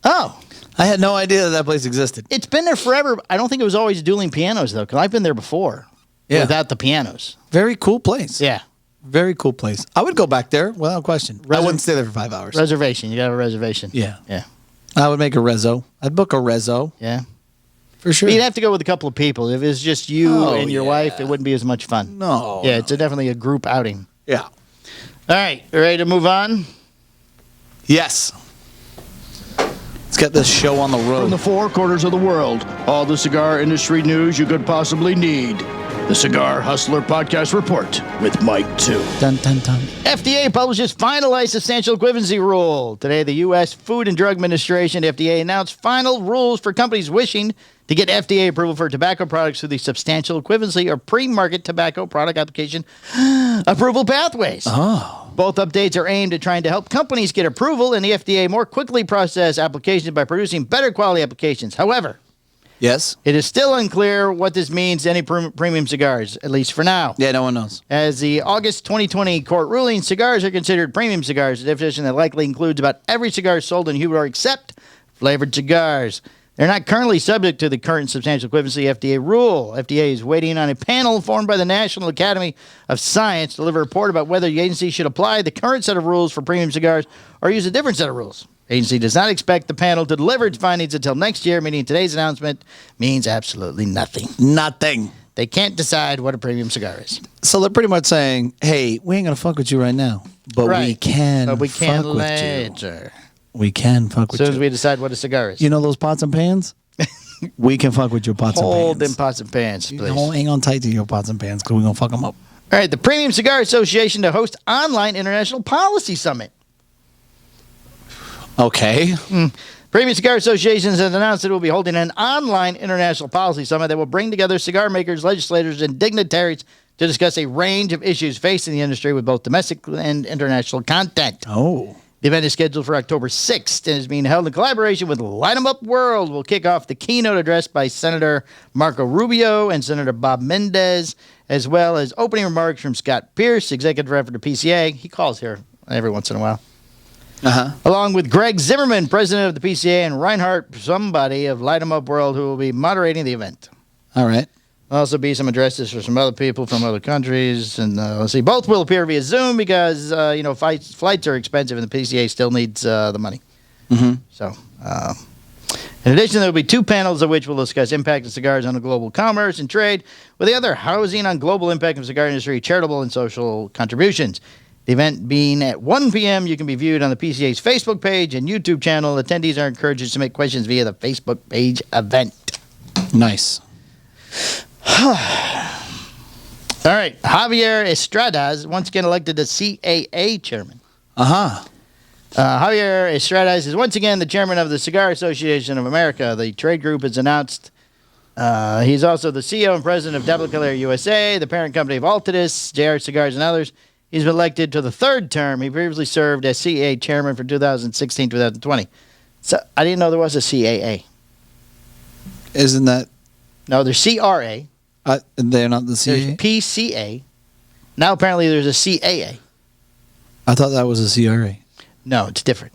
Oh. I had no idea that place existed. It's been there forever. I don't think it was always dueling pianos, though, because I've been there before without the pianos. Very cool place. Yeah. Very cool place. I would go back there without question. I wouldn't stay there for 5 hours. Reservation. You got to have a reservation. Yeah. Yeah. I would make a rezo. I'd book a rezo. Yeah. For sure. But you'd have to go with a couple of people. If it's just you and your wife, it wouldn't be as much fun. No. Yeah, it's definitely a group outing. Yeah. All right. You ready to move on? Yes. Let's get this show on the road. From the four corners of the world, all the cigar industry news you could possibly need. The Cigar Hustler Podcast Report with Mike 2. Dun, dun, dun. FDA publishes finalized substantial equivalency rule. Today, the U.S. Food and Drug Administration, FDA, announced final rules for companies wishing to get FDA approval for tobacco products through the substantial equivalency or pre-market tobacco product application approval pathways. Oh. Both updates are aimed at trying to help companies get approval and the FDA more quickly process applications by producing better quality applications. However, Yes. it is still unclear what this means to any premium cigars, at least for now. Yeah, no one knows. As the August 2020 court ruling, cigars are considered premium cigars, a definition that likely includes about every cigar sold in humidor except flavored cigars. They're not currently subject to the current substantial equivalency FDA rule. FDA is waiting on a panel formed by the National Academy of Science to deliver a report about whether the agency should apply the current set of rules for premium cigars or use a different set of rules. Agency does not expect the panel to deliver its findings until next year, meaning today's announcement means absolutely nothing. Nothing. They can't decide what a premium cigar is. So they're pretty much saying, hey, we ain't going to fuck with you right now, but we can But we can fuck with later. you. We can fuck As with soon you. as we decide what a cigar is. You know those pots and pans? We can fuck with your pots and pans. Hold them pots and pans, please. Hang on tight to your pots and pans because we're going to fuck them up. All right, the Premium Cigar Association to host online international policy summit. Okay. Premium Cigar Association has announced that it will be holding an online international policy summit that will bring together cigar makers, legislators, and dignitaries to discuss a range of issues facing the industry with both domestic and international content. Oh. The event is scheduled for October 6th and is being held in collaboration with Light 'em Up World. Will kick off the keynote address by Senator Marco Rubio and Senator Bob Mendez, as well as opening remarks from Scott Pierce, executive director of the PCA. He calls here every once in a while. Uh-huh. Along with Greg Zimmerman, president of the PCA, and Reinhard somebody of Light 'em Up World, who will be moderating the event. All right. There'll also be some addresses for some other people from other countries. And let's see, both will appear via Zoom because, flights are expensive and the PCA still needs the money. Mm-hmm. So, in addition, there will be two panels of which will discuss impact of cigars on global commerce and trade, with the other housing on global impact of the cigar industry, charitable and social contributions. The event being at 1 p.m., you can be viewed on the PCA's Facebook page and YouTube channel. Attendees are encouraged to submit questions via the Facebook page event. Nice. All right. Javier Estrada is once again elected the CAA chairman. Uh-huh. Javier Estrada is once again the chairman of the Cigar Association of America. The trade group has announced he's also the CEO and president of Double Calera USA, the parent company of Altadis, JR Cigars, and others. He's been elected to the third term. He previously served as CAA chairman for 2016-2020. So I didn't know there was a CAA. Isn't that... No, there's CRA. They're not the CAA? There's PCA. Now apparently there's a CAA. I thought that was a CRA. No, it's different.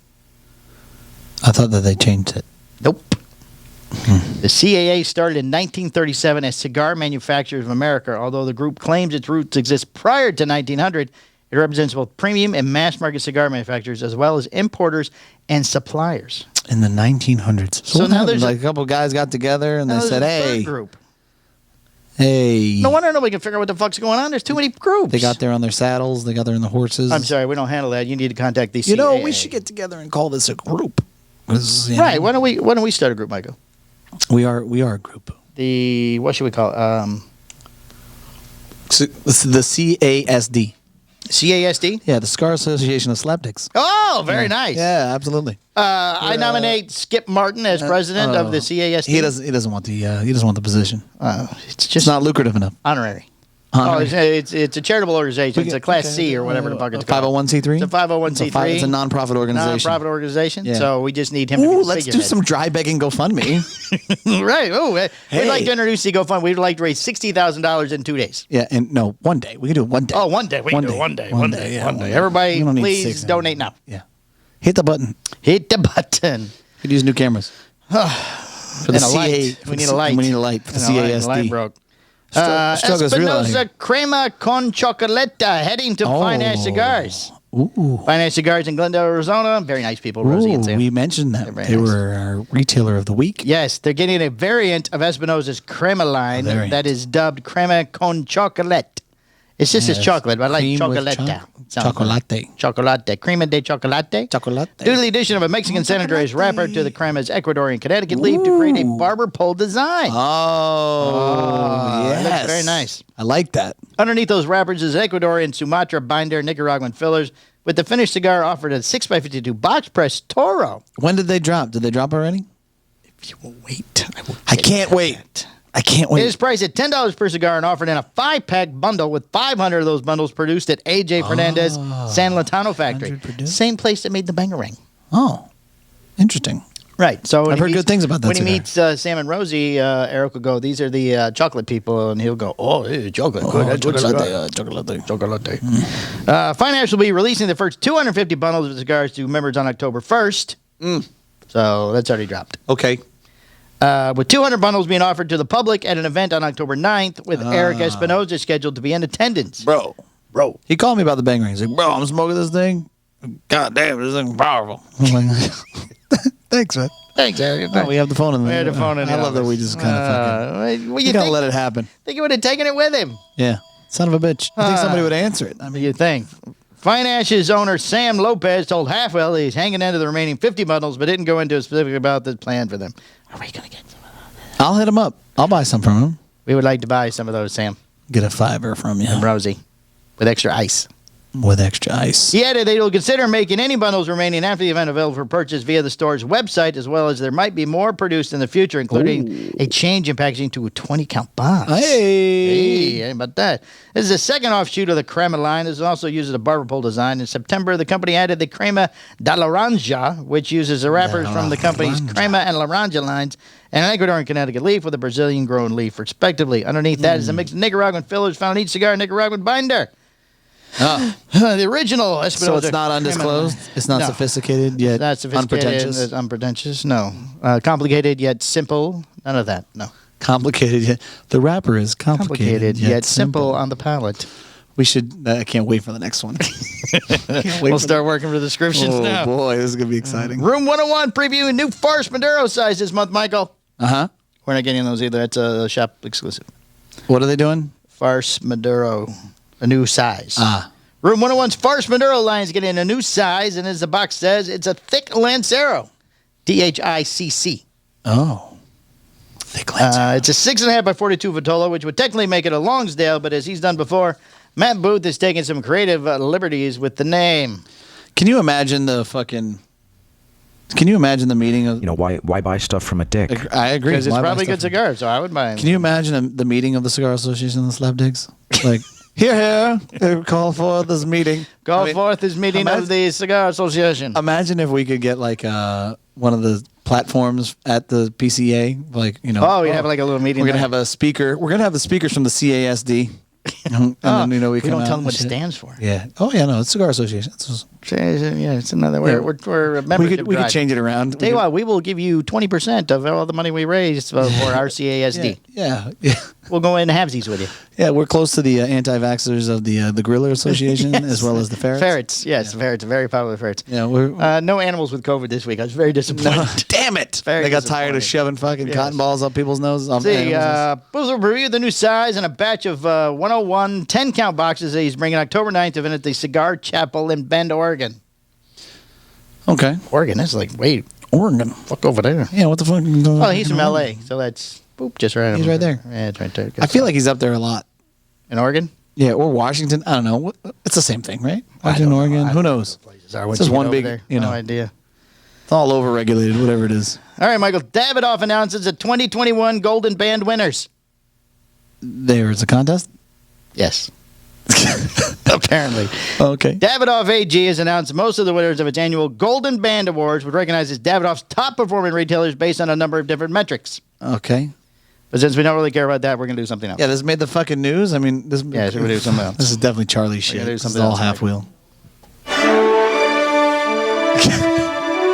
I thought that they changed it. Nope. The CAA started in 1937 as Cigar Manufacturers of America. Although the group claims its roots exist prior to 1900, it represents both premium and mass-market cigar manufacturers, as well as importers and suppliers. In the 1900s. So now there's like a couple guys got together and they said, "Hey, group. Hey." No wonder nobody can figure out what the fuck's going on. There's too many groups. They got there on their saddles. They got there on the horses. I'm sorry, we don't handle that. You need to contact the CAA. You know, we should get together and call this a group. Right. Why don't we start a group, Michael? We are a group. What should we call it? The CASD. CASD? Yeah, the Cigar Association of Slapdicks. Oh, very nice. Yeah, absolutely. I nominate Skip Martin as president of the CASD. He doesn't want the position. It's It's not lucrative enough. honorary. Honorary. Oh, it's a charitable organization. It's a Class C or whatever the fuck it's called. 501c3? It's a 501c3. It's a non-profit organization. Non-profit organization. Yeah. So we just need him to be Ooh, the let's do figurehead. some dry begging GoFundMe. Right. Oh, we'd Hey. like to introduce the GoFundMe. We'd like to raise $60,000 in 2 days. Yeah, and no, one day. We can do it one day. Oh, one day. We can do it one day. One day. Everybody, We don't need please 6 donate now. Yeah. Hit the button. Hit the button. Could use new cameras. For And a light. We need a light. We need a light for the And a light. CASD. The light broke. Struggle's real out Espinosa here. Crema con Chocolata heading to Fine Ash Cigars. Ooh. Fine Ash Cigars in Glendale, Arizona. Very nice people, Rosie and Sam. We mentioned that. They're very They nice. were our retailer of the week. Yes, they're getting a variant of Espinosa's Crema line variant. that is dubbed Crema con Chocolate. It's just as Yes. chocolate, but I like Cream with chocolata. chocolate. Chocolate. Crema de chocolate. Chocolate. Due to the addition of a Mexican senator as wrapper to the Crema's Ecuadorian Connecticut leaf to create a barber pole design. Oh, It yes. looks very nice. I like that. Underneath those wrappers is Ecuadorian Sumatra binder, Nicaraguan fillers, with the finished cigar offered at 6x52 box press Toro. When did they drop? Did they drop already? If you will wait, I can't wait. I can't It is wait. priced at $10 per cigar and offered in a 5-pack bundle with 500 of those bundles produced at A.J. Fernandez San Latano Factory. 100 produced? Same place that made the Bangarang. Oh, interesting. Right. So when I've he heard good things about that When cigar. he meets Sam and Rosie, Eric will go, "These are the chocolate people," and he'll go, "Oh, hey, chocolate, good, that's good cigar." Chocolate. Fine Ash will be releasing the first 250 bundles of cigars to members on October 1st. So that's already dropped. Okay. With 200 bundles being offered to the public at an event on October 9th, with Eric Espinosa scheduled to be in attendance. Bro. He called me about the bang ring. He's like, "Bro, I'm smoking this thing. God damn, this thing's powerful." I'm like, "Thanks, man." Thanks, Eric. Oh, we have the phone in We there. had the phone in I the love that we office. just kind of fucking. Well, You you gotta think, let it happen. think he would have taken it with him? Yeah. Son of a bitch. I think somebody would answer it. I mean, You think? Fine Ash's owner, Sam Lopez, told Halfwell he's hanging into the remaining 50 bundles, but didn't go into specific about the plan for them. Are we going to get some? I'll hit him up. I'll buy some from him. We would like to buy some of those, Sam Get a $5 from you and Rosie, with extra ice. with extra ice. He added they will consider making any bundles remaining after the event available for purchase via the store's website, as well as there might be more produced in the future, including a change in packaging to a 20-count box. Hey. How about that? This is the second offshoot of the Crema line. This also uses a barber pole design. In September, the company added the Crema da Laranja, which uses the wrappers from the company's Crema and Laranja lines and an Ecuadorian Connecticut leaf with a Brazilian-grown leaf, respectively. Underneath that is a mix of Nicaraguan fillers found in each cigar and Nicaraguan binder. The original Espinosa. So it's not Crema undisclosed? line. It's not No. sophisticated yet Not sophisticated. unpretentious? It's unpretentious. No. Complicated yet simple. None of that. No. Complicated yet. The wrapper is complicated, yet simple on the palate. We should. I can't wait for the next one. We'll start working for the descriptions Oh now. boy, this is gonna be exciting. Room 101 previewing new Farce Maduro size this month, Michael. Uh-huh. We're not getting those either. That's a shop exclusive. What are they doing? Farce Maduro, a new size. Ah. Room 101's Farce Maduro line is getting a new size, and as the box says, it's a thick Lancero. DHICC. Oh. Thick Lancero. It's a 6.5 by 42 Vitola, which would technically make it a Longsdale, but as he's done before, Matt Booth is taking some creative liberties with the name. Can you imagine the fucking? Can you imagine the meeting of? You know, why buy stuff from a dick? I agree. Because it's Why buy probably stuff good cigar, so I would buy him. Can you imagine the meeting of the Cigar Association and the Slapdigs? Like, here, call for this meeting. Go forth this meeting of the Cigar Association. Imagine if we could get like one of the platforms at the PCA, like we'd have like a little meeting. We're gonna there. have a speaker. We're gonna have the speakers from the CASD, and then we come don't tell out them what it and shit. stands for. Yeah. Oh yeah, no, it's Cigar Association. It's just Yeah, it's another. We're a We membership could drive. change it around. Tell you what, we will give you 20% of all the money we raise for RCASD. Yeah. We'll go in halvesies with you. Yeah, we're close to the anti-vaxxers of the Griller Association Yes. as well as the ferrets. Ferrets, yes, ferrets, very popular ferrets. Yeah, we're No animals with COVID this week. I was very disappointed. damn it! Very They got tired disappointed. of shoving fucking Yes. cotton balls up people's noses. See, Boozer reviewed the new size and a batch of 101 10-count boxes that he's bringing October 9th event at the Cigar Chapel in Bend, Oregon. Okay, Oregon, that's like, wait, Oregon. fuck over there. Yeah, what the fuck? Oh, he's from L.A., so that's, boop, just right. He's over right there. Yeah, it's right there. I feel like he's up there a lot. In Oregon? Yeah, or Washington. I don't know. It's the same thing, right? Washington, Oregon. Who knows? It's just one big, no idea. It's all overregulated, whatever it is. All right, Michael. Davidoff announces the 2021 Golden Band winners. There's a contest? Yes. Apparently. Okay. Davidoff AG has announced most of the winners of its annual Golden Band Awards, which recognizes Davidoff's top performing retailers based on a number of different metrics. Okay. But since we don't really care about that, we're going to do something else. Yeah, this made the fucking news. I mean, this. Yeah, so we'll do something else. This is definitely Charlie's shit. do This is something all else, half Mike. wheel.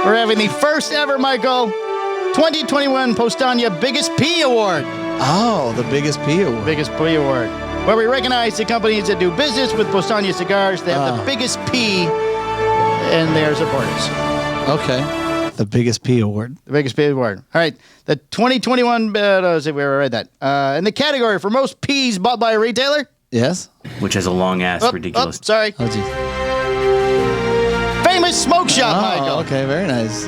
We're having the first ever, Michael, 2021 Postania Biggest P Award. Oh, the biggest P award. Biggest P Award. Where we recognize the companies that do business with Postania cigars. They have the biggest P in their supporters. Okay. The biggest P award. The biggest P award. All right. The 2021, let's see, we already read that. In the category for most Ps bought by a retailer. Yes? Which has a long ass, ridiculous. Sorry. Oh, geez. Famous Smoke Shop, Michael. Okay, very nice.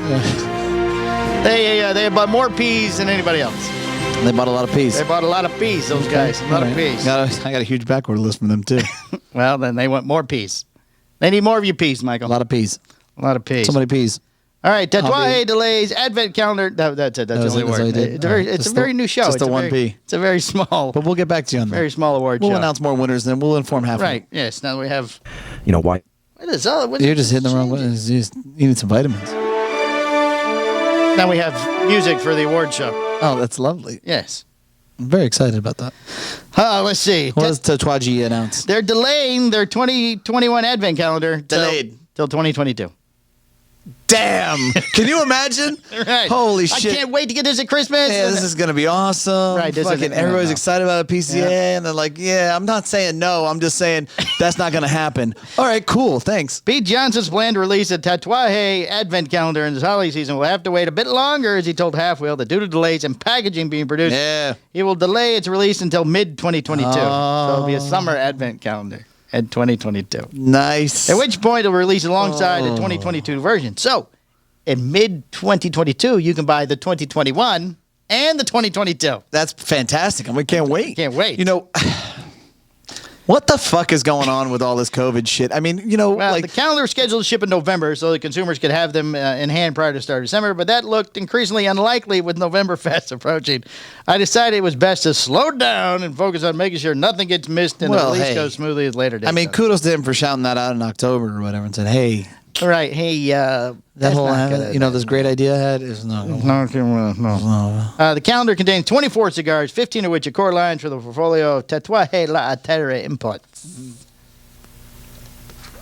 They bought more Ps than anybody else. They bought a lot of peas. They bought a lot of Ps, those guys. A lot of Ps. I got a huge backward list from them, too. Well, then they want more Ps. They need more of your Ps, Michael. A lot of peas. A lot of Ps. So many peas. All right, Tatuaje delays Advent calendar. That's it. That's the only That's word. all you did? It's a very new show. Just It's the a one very- P. It's a very small, But we'll get back to you on that. very small award We'll show. announce more winners, then we'll inform half. Right. Yes. Now we have. You know why? What is all? What You're just hitting the wrong one. You need some vitamins. Now we have music for the award show. Oh, that's lovely. Yes. I'm very excited about that. Let's see. What does Tatuaje announce? They're delaying their 2021 Advent calendar Delayed. till 2022. Damn! Can you imagine? Right. Holy I shit! can't wait to get this at Christmas. Yeah, this is gonna be awesome. Right, this Fucking isn't- everybody's no. excited about a PCA, Yeah. and they're like, "Yeah, I'm not saying no. I'm just saying that's not gonna happen." All right, cool. Thanks. Pete Johnson's plan to release a Tatuaje Advent calendar in this holiday season will have to wait a bit longer, as he told Half Wheel, that due to delays in packaging being produced, Yeah. he will delay its release until mid-2022. So it'll be a summer Advent calendar in 2022. Nice. At which point it'll release alongside the 2022 version. So in mid-2022, you can buy the 2021 and the 2022. That's fantastic, and we can't wait. Can't wait. You know, what the fuck is going on with all this COVID shit? I mean, you know, Well, like the calendar is scheduled to ship in November so that consumers could have them in hand prior to start of December, but that looked increasingly unlikely with November fast approaching. I decided it was best to slow down and focus on making sure nothing gets missed and Well, at least hey. goes smoothly as later days. I mean, kudos to him for shouting that out in October or whatever and said, "Hey, right? Hey, that that's whole not good. this great idea I had is not." No. The calendar contains 24 cigars, 15 of which are core lines for the portfolio of Tatuaje La Terra imports.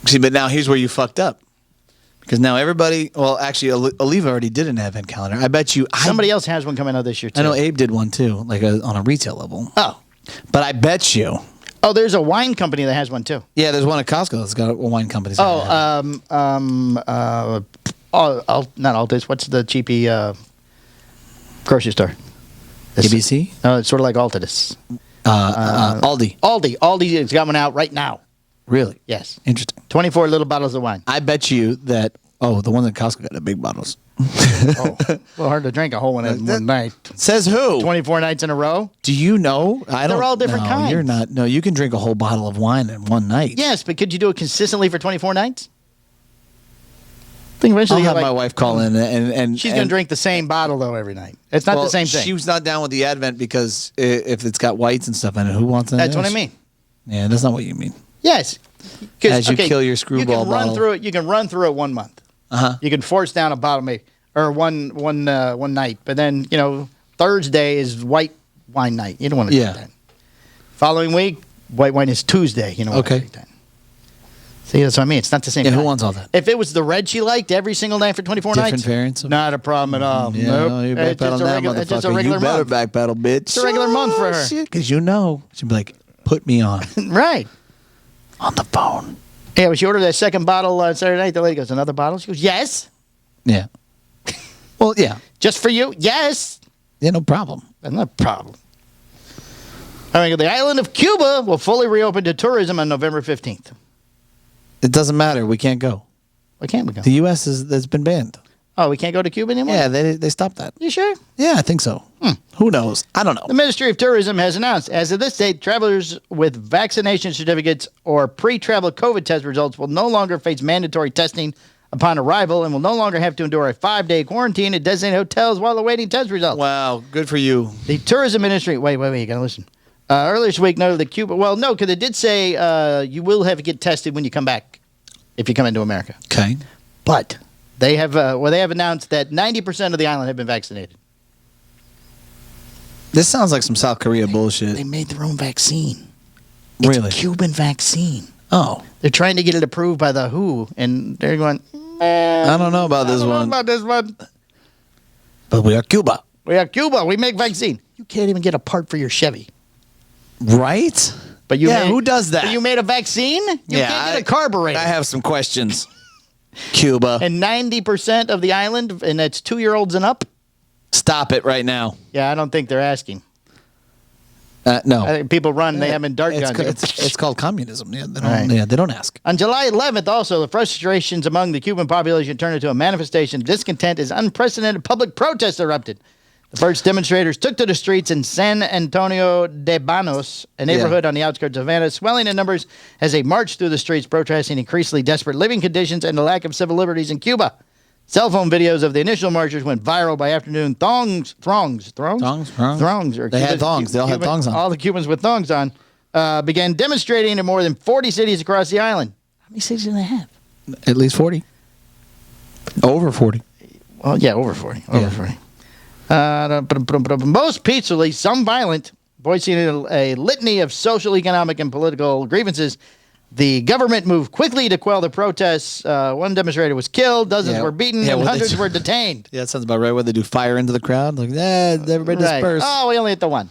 See, but now here's where you fucked up. Because now everybody, well, actually, Oliva already did an advent calendar. I bet you. Somebody else has one coming out this year, too. I know Abe did one too, like on a retail level. Oh. But I bet you. Oh, there's a wine company that has one, too. Yeah, there's one at Costco that's got a wine company. Not Altus. What's the cheapy grocery store? ABC? No, it's sort of like Altus. Aldi. Aldi has got one out right now. Really? Yes. Interesting. 24 little bottles of wine. I bet you that, the ones at Costco got the big bottles. Oh, well, hard to drink a whole one in one night. Says who? 24 nights in a row? Do you know? They're all different kinds. You're not. No, you can drink a whole bottle of wine in one night. Yes, but could you do it consistently for 24 nights? I think eventually I'll you're have my wife call in and she's going to drink the same bottle, though, every night. It's not the same thing. She was not down with the Advent because if it's got whites and stuff in it, who wants that? That's what I mean. Yeah, that's not what you mean. Yes. As you kill your screwball you can run bottle. through it. You can run through it 1 month. Uh-huh. You can force down a bottle, maybe, or one night. But then Thursday is white wine night. You don't want to do that. Following week, white wine is Tuesday. You know. Okay. See, that's what I mean. It's not the same. Yeah, guy. who wants all that? If it was the red she liked every single night for 24 Different nights, variants of- not a problem at all. Yeah, nope. no, you It's backpedal just a now, regular, it's just a motherfucker. regular You better month. backpedal, bitch. It's a regular month for her. Because you know. She'd be like, put me on. Right. On the phone. Yeah, when she ordered that second bottle on Saturday night, the lady goes, another bottle? She goes, yes. Yeah. Well, yeah. Just for you? Yes. Yeah, no problem. That's not a problem. All right, the island of Cuba will fully reopen to tourism on November 15th. It doesn't matter. We can't go. Why can't we go? The U.S. has been banned. Oh, we can't go to Cuba anymore? Yeah, they stopped that. You sure? Yeah, I think so. Who knows? I don't know. The Ministry of Tourism has announced, as of this date, travelers with vaccination certificates or pre-travel COVID test results will no longer face mandatory testing upon arrival and will no longer have to endure a 5-day quarantine at designated hotels while awaiting test results. Wow, good for you. The tourism industry, wait, you gotta listen. Earlier this week noted that Cuba, well, no, because it did say you will have to get tested when you come back, if you come into America. Okay. But they have announced that 90% of the island have been vaccinated. This sounds like some South Korea bullshit. They made their own vaccine. It's Really? a Cuban vaccine. Oh. They're trying to get it approved by the WHO, and they're going, I don't know about this I don't know one. about this one. But we are Cuba. We are Cuba. We make vaccine. You can't even get a part for your Chevy. Right? But you who does that? But you made a vaccine? You Yeah, can't get a carburetor. I have some questions. Cuba. And 90% of the island, and that's 2-year-olds and up? Stop it right now. Yeah, I don't think they're asking. No. I think people run, they have in dart guns. It's called communism. Yeah, Right. they don't ask. On July 11th, also, the frustrations among the Cuban population turned into a manifestation of discontent as unprecedented public protests erupted. The first demonstrators took to the streets in San Antonio de Banos, a neighborhood on the outskirts of Havana, swelling in numbers as they marched through the streets protesting increasingly desperate living conditions and the lack of civil liberties in Cuba. Cell phone videos of the initial marchers went viral by afternoon. Throngs. Or They had thongs. They all had thongs on. All the Cubans with thongs on began demonstrating in more than 40 cities across the island. How many cities do they have? At least 40. Over 40. Well, yeah, over 40. Over 40. Most peacefully, some violent, voicing a litany of social, economic, and political grievances. The government moved quickly to quell the protests. One demonstrator was killed, dozens were beaten, and hundreds were detained. Yeah, that sounds about right. Where they do fire into the crowd. Like, everybody disperse. Oh, we only hit the one.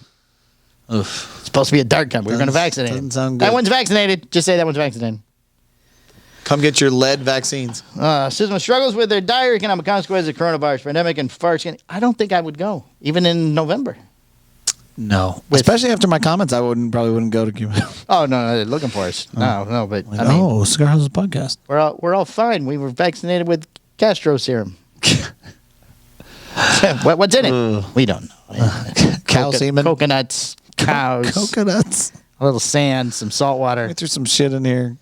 Oof. It's supposed to be a dart gun. We're going to vaccinate Doesn't him. sound good. That one's vaccinated. Just say that one's vaccinated. Come get your lead vaccines. Susan struggles with their dire economic consequences of coronavirus pandemic and farce. I don't think I would go, even in November. No. Especially after my comments, I probably wouldn't go to Cuba. Oh, no, they're looking for us. No, but I mean, Cigar House's podcast. we're all fine. We were vaccinated with Castro serum. What's in it? We don't know. Cow semen. Coconuts, cows, Coconuts. a little sand, some salt water. I threw some shit in here.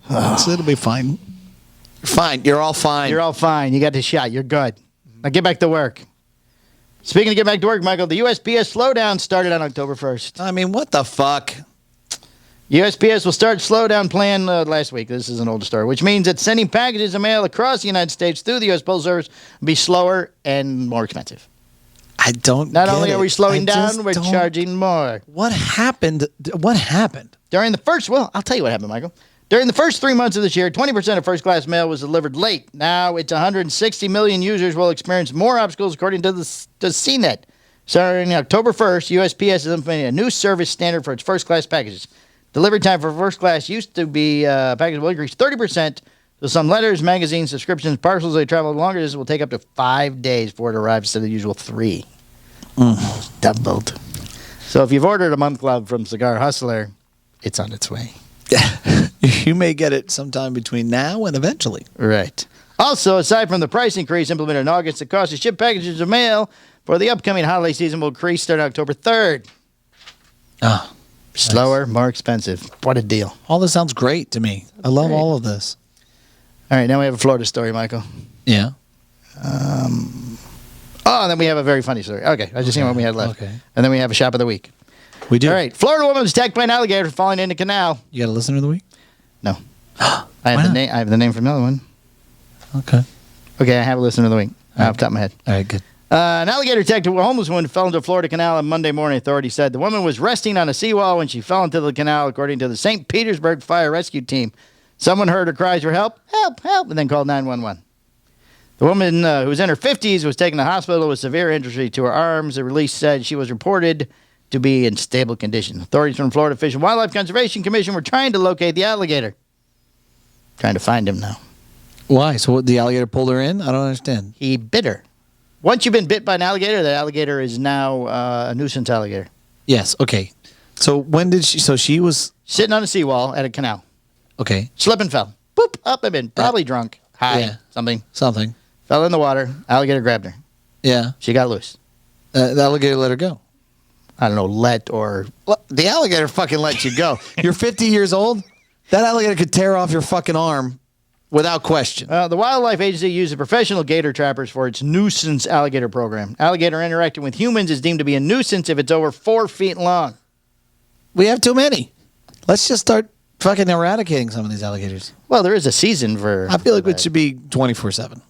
So it'll be fine. You're fine. You're all fine. You're all fine. You got the shot. You're good. Now get back to work. Speaking of get back to work, Michael, the USPS slowdown started on October 1st. I mean, what the fuck? USPS will start slowdown plan last week. This is an older story, which means that sending packages of mail across the United States through the U.S. Postal Service will be slower and more expensive. I don't Not get only are we it. slowing I down, just we're don't- charging more. What happened? What happened? During the first, well, I'll tell you what happened, Michael. During the first 3 months of this year, 20% of first-class mail was delivered late. Now it's 160 million users will experience more obstacles, according to the CNET. Starting October 1st, USPS is implementing a new service standard for its first-class packages. Delivery time for first class used to be packages will increase 30%. So some letters, magazines, subscriptions, parcels they travel longer. This will take up to 5 days before it arrives instead of the usual 3. Doubled. So if you've ordered a month club from Cigar Hustler, it's on its way. You may get it sometime between now and eventually. Right. Also, aside from the price increase implemented in August, the cost to ship packages of mail for the upcoming holiday season will increase starting October 3rd. Oh, Slower, more expensive. What a deal. all this sounds great to me. I love all of this. All right, now we have a Florida story, Michael. Yeah. Oh, and then we have a very funny story. Okay, I just seen what we had left. Okay. And then we have a shop of the week. We do. All right, Florida woman was attacked by an alligator falling in the canal. You got a listener of the week? No. I have the name. I have the name from another one. Okay. Okay, I have a listener of the week off the top of my head. All right, good. An alligator attacked a homeless woman who fell into a Florida canal on Monday morning, authorities said. The woman was resting on a seawall when she fell into the canal, according to the St. Petersburg Fire Rescue Team. Someone heard her cries for help, help, help, and then called 911. The woman who was in her 50s was taken to the hospital with severe injury to her arms. The release said she was reported to be in stable condition. Authorities from Florida Fish and Wildlife Conservation Commission were trying to locate the alligator. Trying to find him now. Why? So what, the alligator pulled her in? I don't understand. He bit her. Once you've been bit by an alligator, the alligator is now a nuisance alligator. Yes. Okay. So when did she? So she was Sitting on a seawall at a canal. okay. Slip and fell. Boop, up and in. Probably drunk. High. Yeah. Something. Something. Fell in the water. Alligator grabbed her. Yeah. She got loose. The alligator let her go. I don't know, let or... Well, the alligator fucking let you go. You're 50 years old. That alligator could tear off your fucking arm without question. The Wildlife Agency uses professional gator trappers for its nuisance alligator program. Alligator interacting with humans is deemed to be a nuisance if it's over 4 feet long. We have too many. Let's just start fucking eradicating some of these alligators. Well, there is a season for... I feel like it should be 24/7.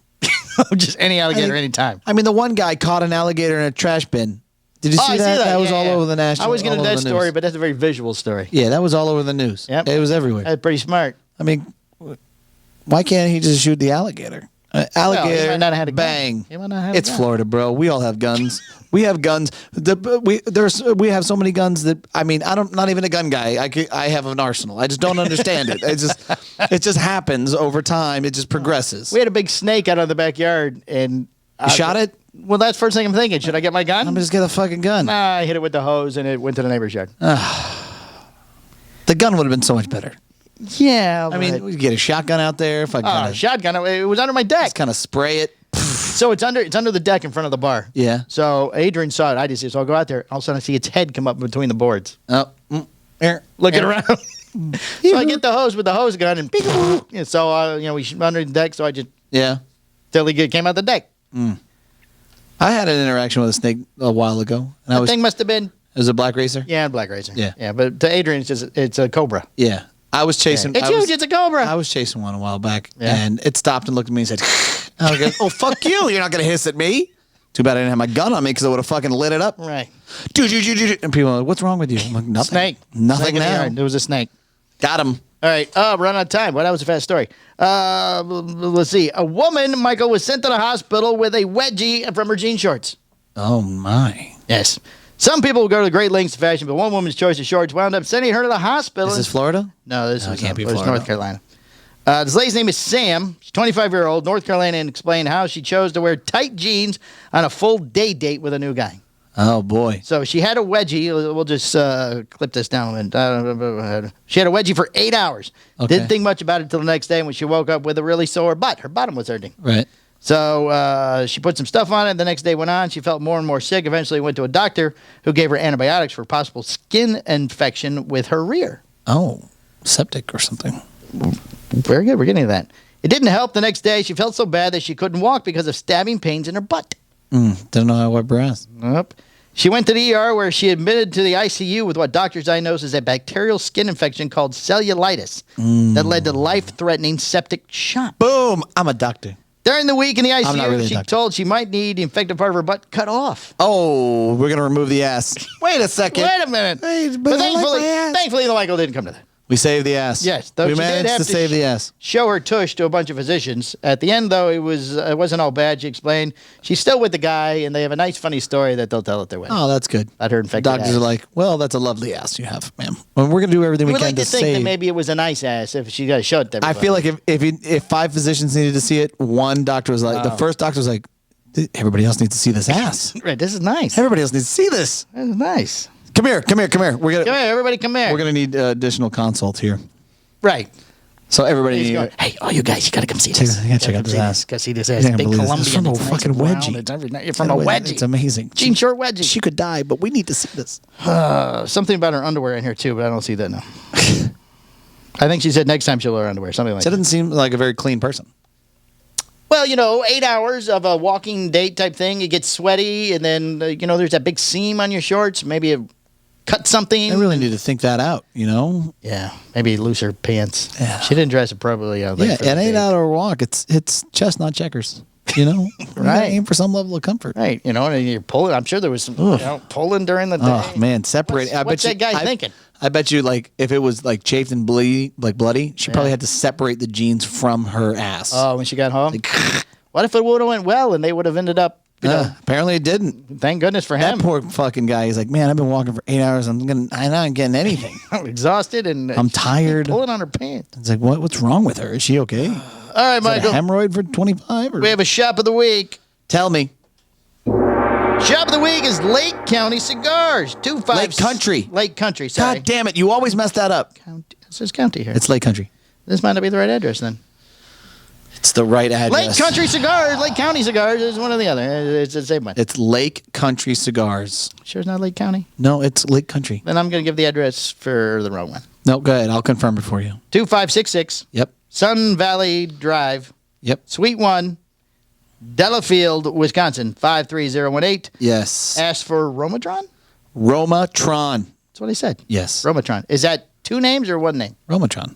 Just any alligator, anytime. I mean, the one guy caught an alligator in a trash bin. Did you see I that? see that. Was Yeah, all yeah. over the national. I was going to all do over that the story, news. but that's a very visual story. Yeah, that was all over the news. Yep. It was everywhere. That's pretty smart. I mean, why can't he just shoot the alligator? Alligator, Well, he might not have had a gun. bang. He might not have a It's gun. Florida, bro. We all have guns. We have guns. We have so many guns that I mean, not even a gun guy. I have an arsenal. I just don't understand it. It just happens over time. It just progresses. We had a big snake out of the backyard, and... You shot it? Well, that's the first thing I'm thinking. Should I get my gun? I'm just get a fucking gun. Nah, I hit it with the hose, and it went to the neighbor's yard. The gun would have been so much better. Yeah, I mean, we could get a shotgun out there. If I kind of shotgun. It was under my deck. just kind of spray it. So it's under the deck in front of the bar. Yeah. So Adrian saw it. I just so I'll go out there. All of a sudden, I see its head come up between the boards, Oh, here, looking around. So I get the hose with the hose gun, and and so we under the deck. So I just Yeah. till he came out the deck. I had an interaction with a snake a while ago, and That thing must have been it was a black racer. black racer. Yeah. yeah. But to Adrian, it's a cobra. Yeah, I was chasing. It's I huge. was, It's a cobra. I was chasing one a while back, Yeah. and it stopped and looked at me and said, I was like, "Oh fuck you! You're not gonna hiss at me." Too bad I didn't have my gun on me because I would have fucking lit it up. Right. And people are like, "What's wrong with you?" I'm like, "Nothing. Snake. Nothing Snake in the now. yard. There was a snake. Got him." All right. Run out of time. Well, that was a fast story. Let's see. A woman, Michael, was sent to the hospital with a wedgie from her jean shorts. Oh my! Yes. Some people will go to the great lengths of fashion, but one woman's choice of shorts wound up sending her to the hospital. Is this Florida? No, this No, it was can't be it was Florida. North Carolina. This lady's name is Sam. She's 25-year-old, North Carolina, and explained how she chose to wear tight jeans on a full day date with a new guy. Oh boy! So she had a wedgie. We'll just clip this down. She had a wedgie for 8 hours. Okay. Didn't think much about it until the next day when she woke up with a really sore butt. Her bottom was hurting. Right. So she put some stuff on it. The next day went on. She felt more and more sick. Eventually went to a doctor who gave her antibiotics for possible skin infection with her rear. Oh, septic or something. Very good. We're getting to that. It didn't help. The next day, she felt so bad that she couldn't walk because of stabbing pains in her butt. Don't know how to wipe her ass. Nope. She went to the ER where she admitted to the ICU with what doctors diagnosed as a bacterial skin infection called cellulitis that led to life-threatening septic shock. Boom! I'm a doctor. During the week in the ICU, not really a she doctor. told she might need the infected part of her butt cut off. Oh, we're gonna remove the ass. Wait a second. Wait a minute. Hey, but I like my ass. thankfully, the Michael didn't come to that. We saved the ass. Yes, though we she did managed have to save the ass. Show her tush to a bunch of physicians. At the end, though, it wasn't all bad. She explained she's still with the guy, and they have a nice, funny story that they'll tell at their wedding. Oh, that's good. About her infected Doctors ass. are like, well, that's a lovely ass you have, ma'am. Well, we're gonna do everything We we would can like to think save. that maybe it was a nice ass if she got showed to I everybody. feel like if 5 physicians needed to see it, one doctor was like, the first doctor was like, everybody else needs to see this ass. Right, this is nice. Everybody else needs to see this. This is nice. Come here. We're Come here, everybody, come here. gonna need additional consults here. Right. So everybody, He's going, hey, all you guys, you got to come see this. check out this ass. Go see this ass. Can't Big believe this. Colombian. It's from a It's nice fucking and round. wedgie. It's everything. From a wedgie. It's amazing. Jean short wedgie. She could die, but we need to see this. Something about her underwear in here, too, but I don't see that now. I think she said next time she'll wear underwear, something like That that. doesn't seem like a very clean person. Well, 8 hours of a walking date type thing. You get sweaty, and then, there's that big seam on your shorts. Maybe you cut something. I really need to think that out, Yeah, maybe looser pants. Yeah. She didn't dress appropriately. Yeah, an 8 hour walk. It's chestnut checkers. You know, You gotta Right. aim for some level of comfort. Right. You know, and you're pulling. I'm sure there was some pulling during the day. Oh man, separate. What's that guy thinking? I bet you, like, if it was like chafed and bloody, she probably had to separate the jeans from her ass. Oh, when she got home? What if it would have went well and they would have ended up, apparently it didn't. thank goodness for That him. poor fucking guy. He's like, man, I've been walking for 8 hours. I'm not getting anything. I'm exhausted and I'm tired. pulling on her pants. It's like, what's wrong with her? Is she okay? All right, Is that a Michael. hemorrhoid for 25? Or? We have a shop of the week. Tell me. Shop of the week is Lake County Cigars. 25 Lake Country. Lake Country, sorry. God damn it. You always mess that up. County. It says county here. It's Lake Country. This might not be the right address then. It's the right address. Lake Country Cigars. Lake County Cigars is one or the other. It's the same one. It's Lake Country Cigars. Sure it's not Lake County? No, it's Lake Country. Then I'm going to give the address for the wrong one. No, go ahead. I'll confirm it for you. 2566 Yep. Sun Valley Drive, Yep. Suite 1, Delafield, Wisconsin, 53018. Yes. Ask for Romatron? Romatron. That's what I said. Yes. Romatron. Is that two names or one name? Romatron.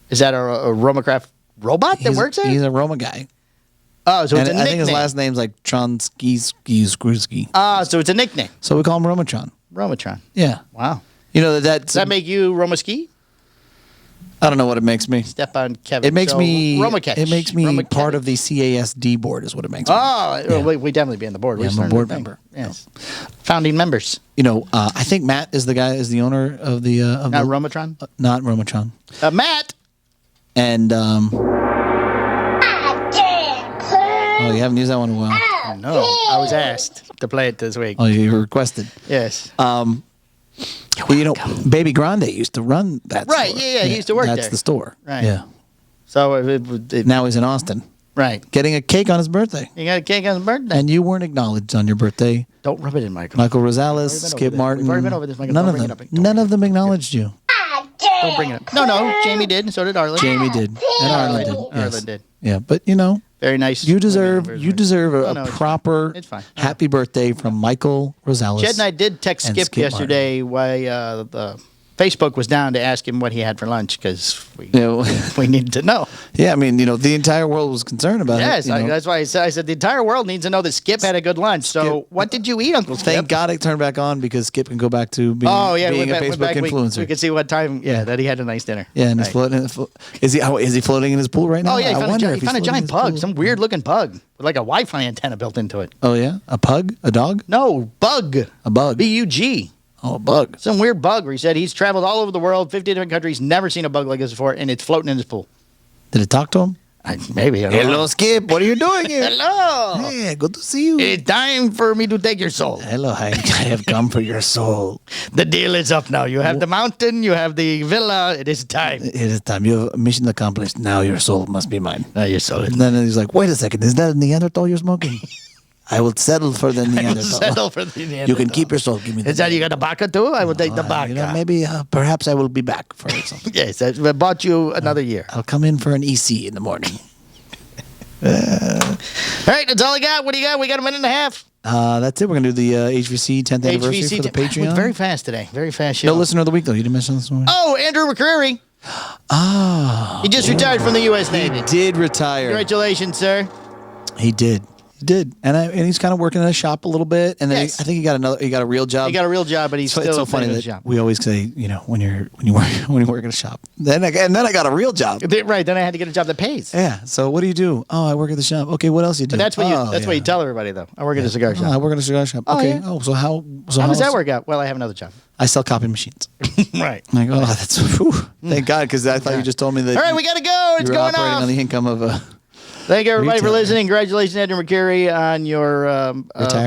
Is that a Romacraft robot that works there? He's a Roma guy. Oh, so it's And a I nickname. think his last name's like Tronski. Oh, so it's a nickname. So we call him Romatron. Romatron. Yeah. Wow. You know, that's... Does that make you Romaski? I don't know what it makes me. Step on Kevin. It makes So, me... Romacatch. It makes me Romacatch. part of the CASD board is what it makes me. Oh, well, we definitely be on the board. Yeah, We're I'm a starting board the thing. member. Yes. Founding members. You know, I think Matt is the owner of the... of Not the, Romatron? Not Romatron. Matt! And... Oh, you haven't used that one in a while. No, I was asked to play it this week. Oh, you requested. Yes. Well, you know, Baby Grande used to run that Right, store. yeah, he used to work That's there. the store. Right. Yeah. So, Now he's in Austin. right. Getting a cake on his birthday. You got a cake on his birthday. And you weren't acknowledged on your birthday. Don't rub it in, Michael. Michael We've Rosales, already been Skip over this. Martin. We've already been over this, Michael. None Don't of bring them. it up. Don't None bring of them acknowledged you. Don't bring it up. No, Jamie did. So did Arlen. Jamie did. And Arlen did. Yes. Arlen did. Yeah, but you know, Very nice. you deserve Anniversary. a No, it's proper It's fine. happy birthday from Michael Rosales. Jed and I did text and Skip Skip yesterday why the Facebook was down to ask him what he had for lunch because we You know, we needed to know. yeah, I mean, you know, the entire world was concerned about Yes, it. you know. that's why I said the entire world needs to know that Skip had a good lunch. So Skip- what did you eat, Uncle Skip? Thank God it turned back on because Skip can go back to being, Oh yeah, being a went Facebook back, influencer. We could see what time. Yeah, that he had a nice dinner. Yeah, and he's Right. floating. Is he floating in his pool right now? Oh yeah, he I found wonder a, if he found a he's floating giant in his pug, pool. some weird looking pug with like a Wi-Fi antenna built into it. Oh yeah, a pug, a dog, No, bug. a bug. B-U-G. Oh, a bug. Some weird bug where he said he's traveled all over the world, 50 different countries, never seen a bug like this before, and it's floating in his pool. Did it talk to him? Maybe. I don't know. Skip. What are you doing here? Hello. Hey, good to see you. It's time for me to take your soul. Hello, I have come for your soul. The deal is up now. You have the mountain, you have the villa. It is time. It is time. You have mission accomplished. Now your soul must be mine. Your soul is And then he's like, wait a second. Is that a Neanderthal you're smoking? I will settle for the Neanderthal. settle for the You can keep your soul. Give me the Is that you got a baka too? I will take the baka. You know, maybe, perhaps I will be back for something. Yes, I bought you another year. I'll come in for an EC in the morning. All right, that's all I got. What do you got? We got a minute and a half. That's it. We're going to do the HVC 10th anniversary for the Patreon. Went very fast today. Very fast show. No listener of the week, though. You didn't mention this one. Oh, Andrew McCreary. He just retired from the U.S. Navy. He did retire. Congratulations, sir. He did. He did. And he's kind of working in a shop a little bit. And then Yes. I think he got a real job. He got a real job, but he's It's still so funny in that his job. we always say, you know, when you work in a shop. Then I got a real job. Right, then I had to get a job that pays. Yeah. So what do you do? Oh, I work at the shop. Okay, what else you do? But that's what you. Oh, That's what yeah. you tell everybody, though. I work at a cigar Oh, shop. I work at a cigar shop. Oh, Okay. yeah. Oh, so how How does that work out? Well, I have another job. I sell copy machines. Right. I'm like, oh, that's thank God, because I thought you just told me that. All right, we got to go. It's you were going operating off. on the income of a. Thank everybody for retailer. listening. Congratulations, Andrew McCreary, on your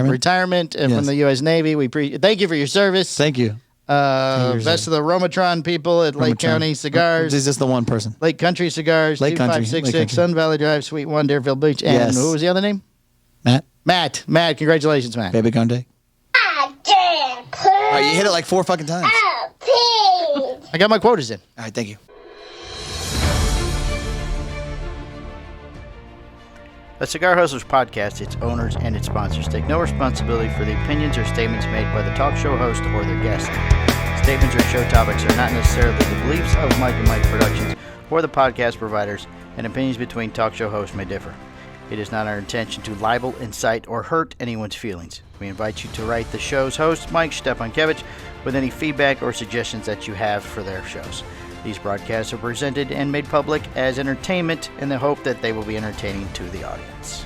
retirement and from Yes. the U.S. Navy. Thank you for your service. Thank you. Best of the Romatron people at Lake Romatron. County Cigars. Is this the one person? Lake Country Cigars, Lake Country, 2566 Lake Country. Sun Valley Drive, Suite 1, Deerfield Beach. And Yes. who was the other name? Matt? Matt, congratulations, Matt. Baby Grande? All right, you hit it like 4 fucking times. I got my quotas in. All right, thank you. The Cigar Hustlers podcast, its owners, and its sponsors take no responsibility for the opinions or statements made by the talk show host or their guests. Statements or show topics are not necessarily the beliefs of Mike and Mike Productions or the podcast providers, and opinions between talk show hosts may differ. It is not our intention to libel, incite, or hurt anyone's feelings. We invite you to write the show's host, Mike Stepankevich, with any feedback or suggestions that you have for their shows. These broadcasts are presented and made public as entertainment in the hope that they will be entertaining to the audience.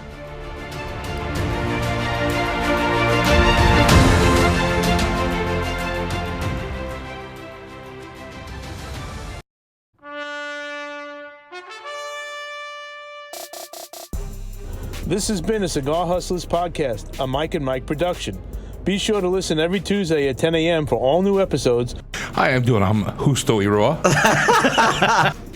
This has been a Cigar Hustlers podcast, a Mike and Mike production. Be sure to listen every Tuesday at 10 a.m. for all new episodes. Hi, I'm Husto Iroa.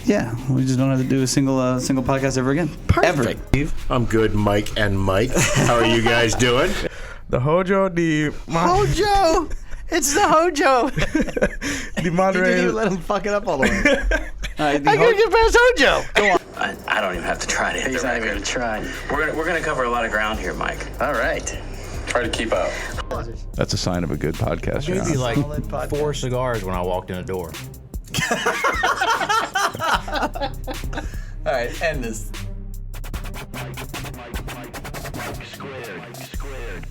Yeah, we just don't have to do a single podcast ever again. Perfect. Ever. I'm good, Mike and Mike. How are you guys doing? The Hojo, Hojo! It's the Hojo! the moderator. You didn't even let him fuck it up all the way. All right, I gotta get past Hojo! Go on. I don't even have to try to hit the record. Even trying. We're gonna cover a lot of ground here, Mike. All right. Try to keep up. That's a sign of a good podcast. Gave me like 4 cigars when I walked in the door. All right, end this. Mike squared.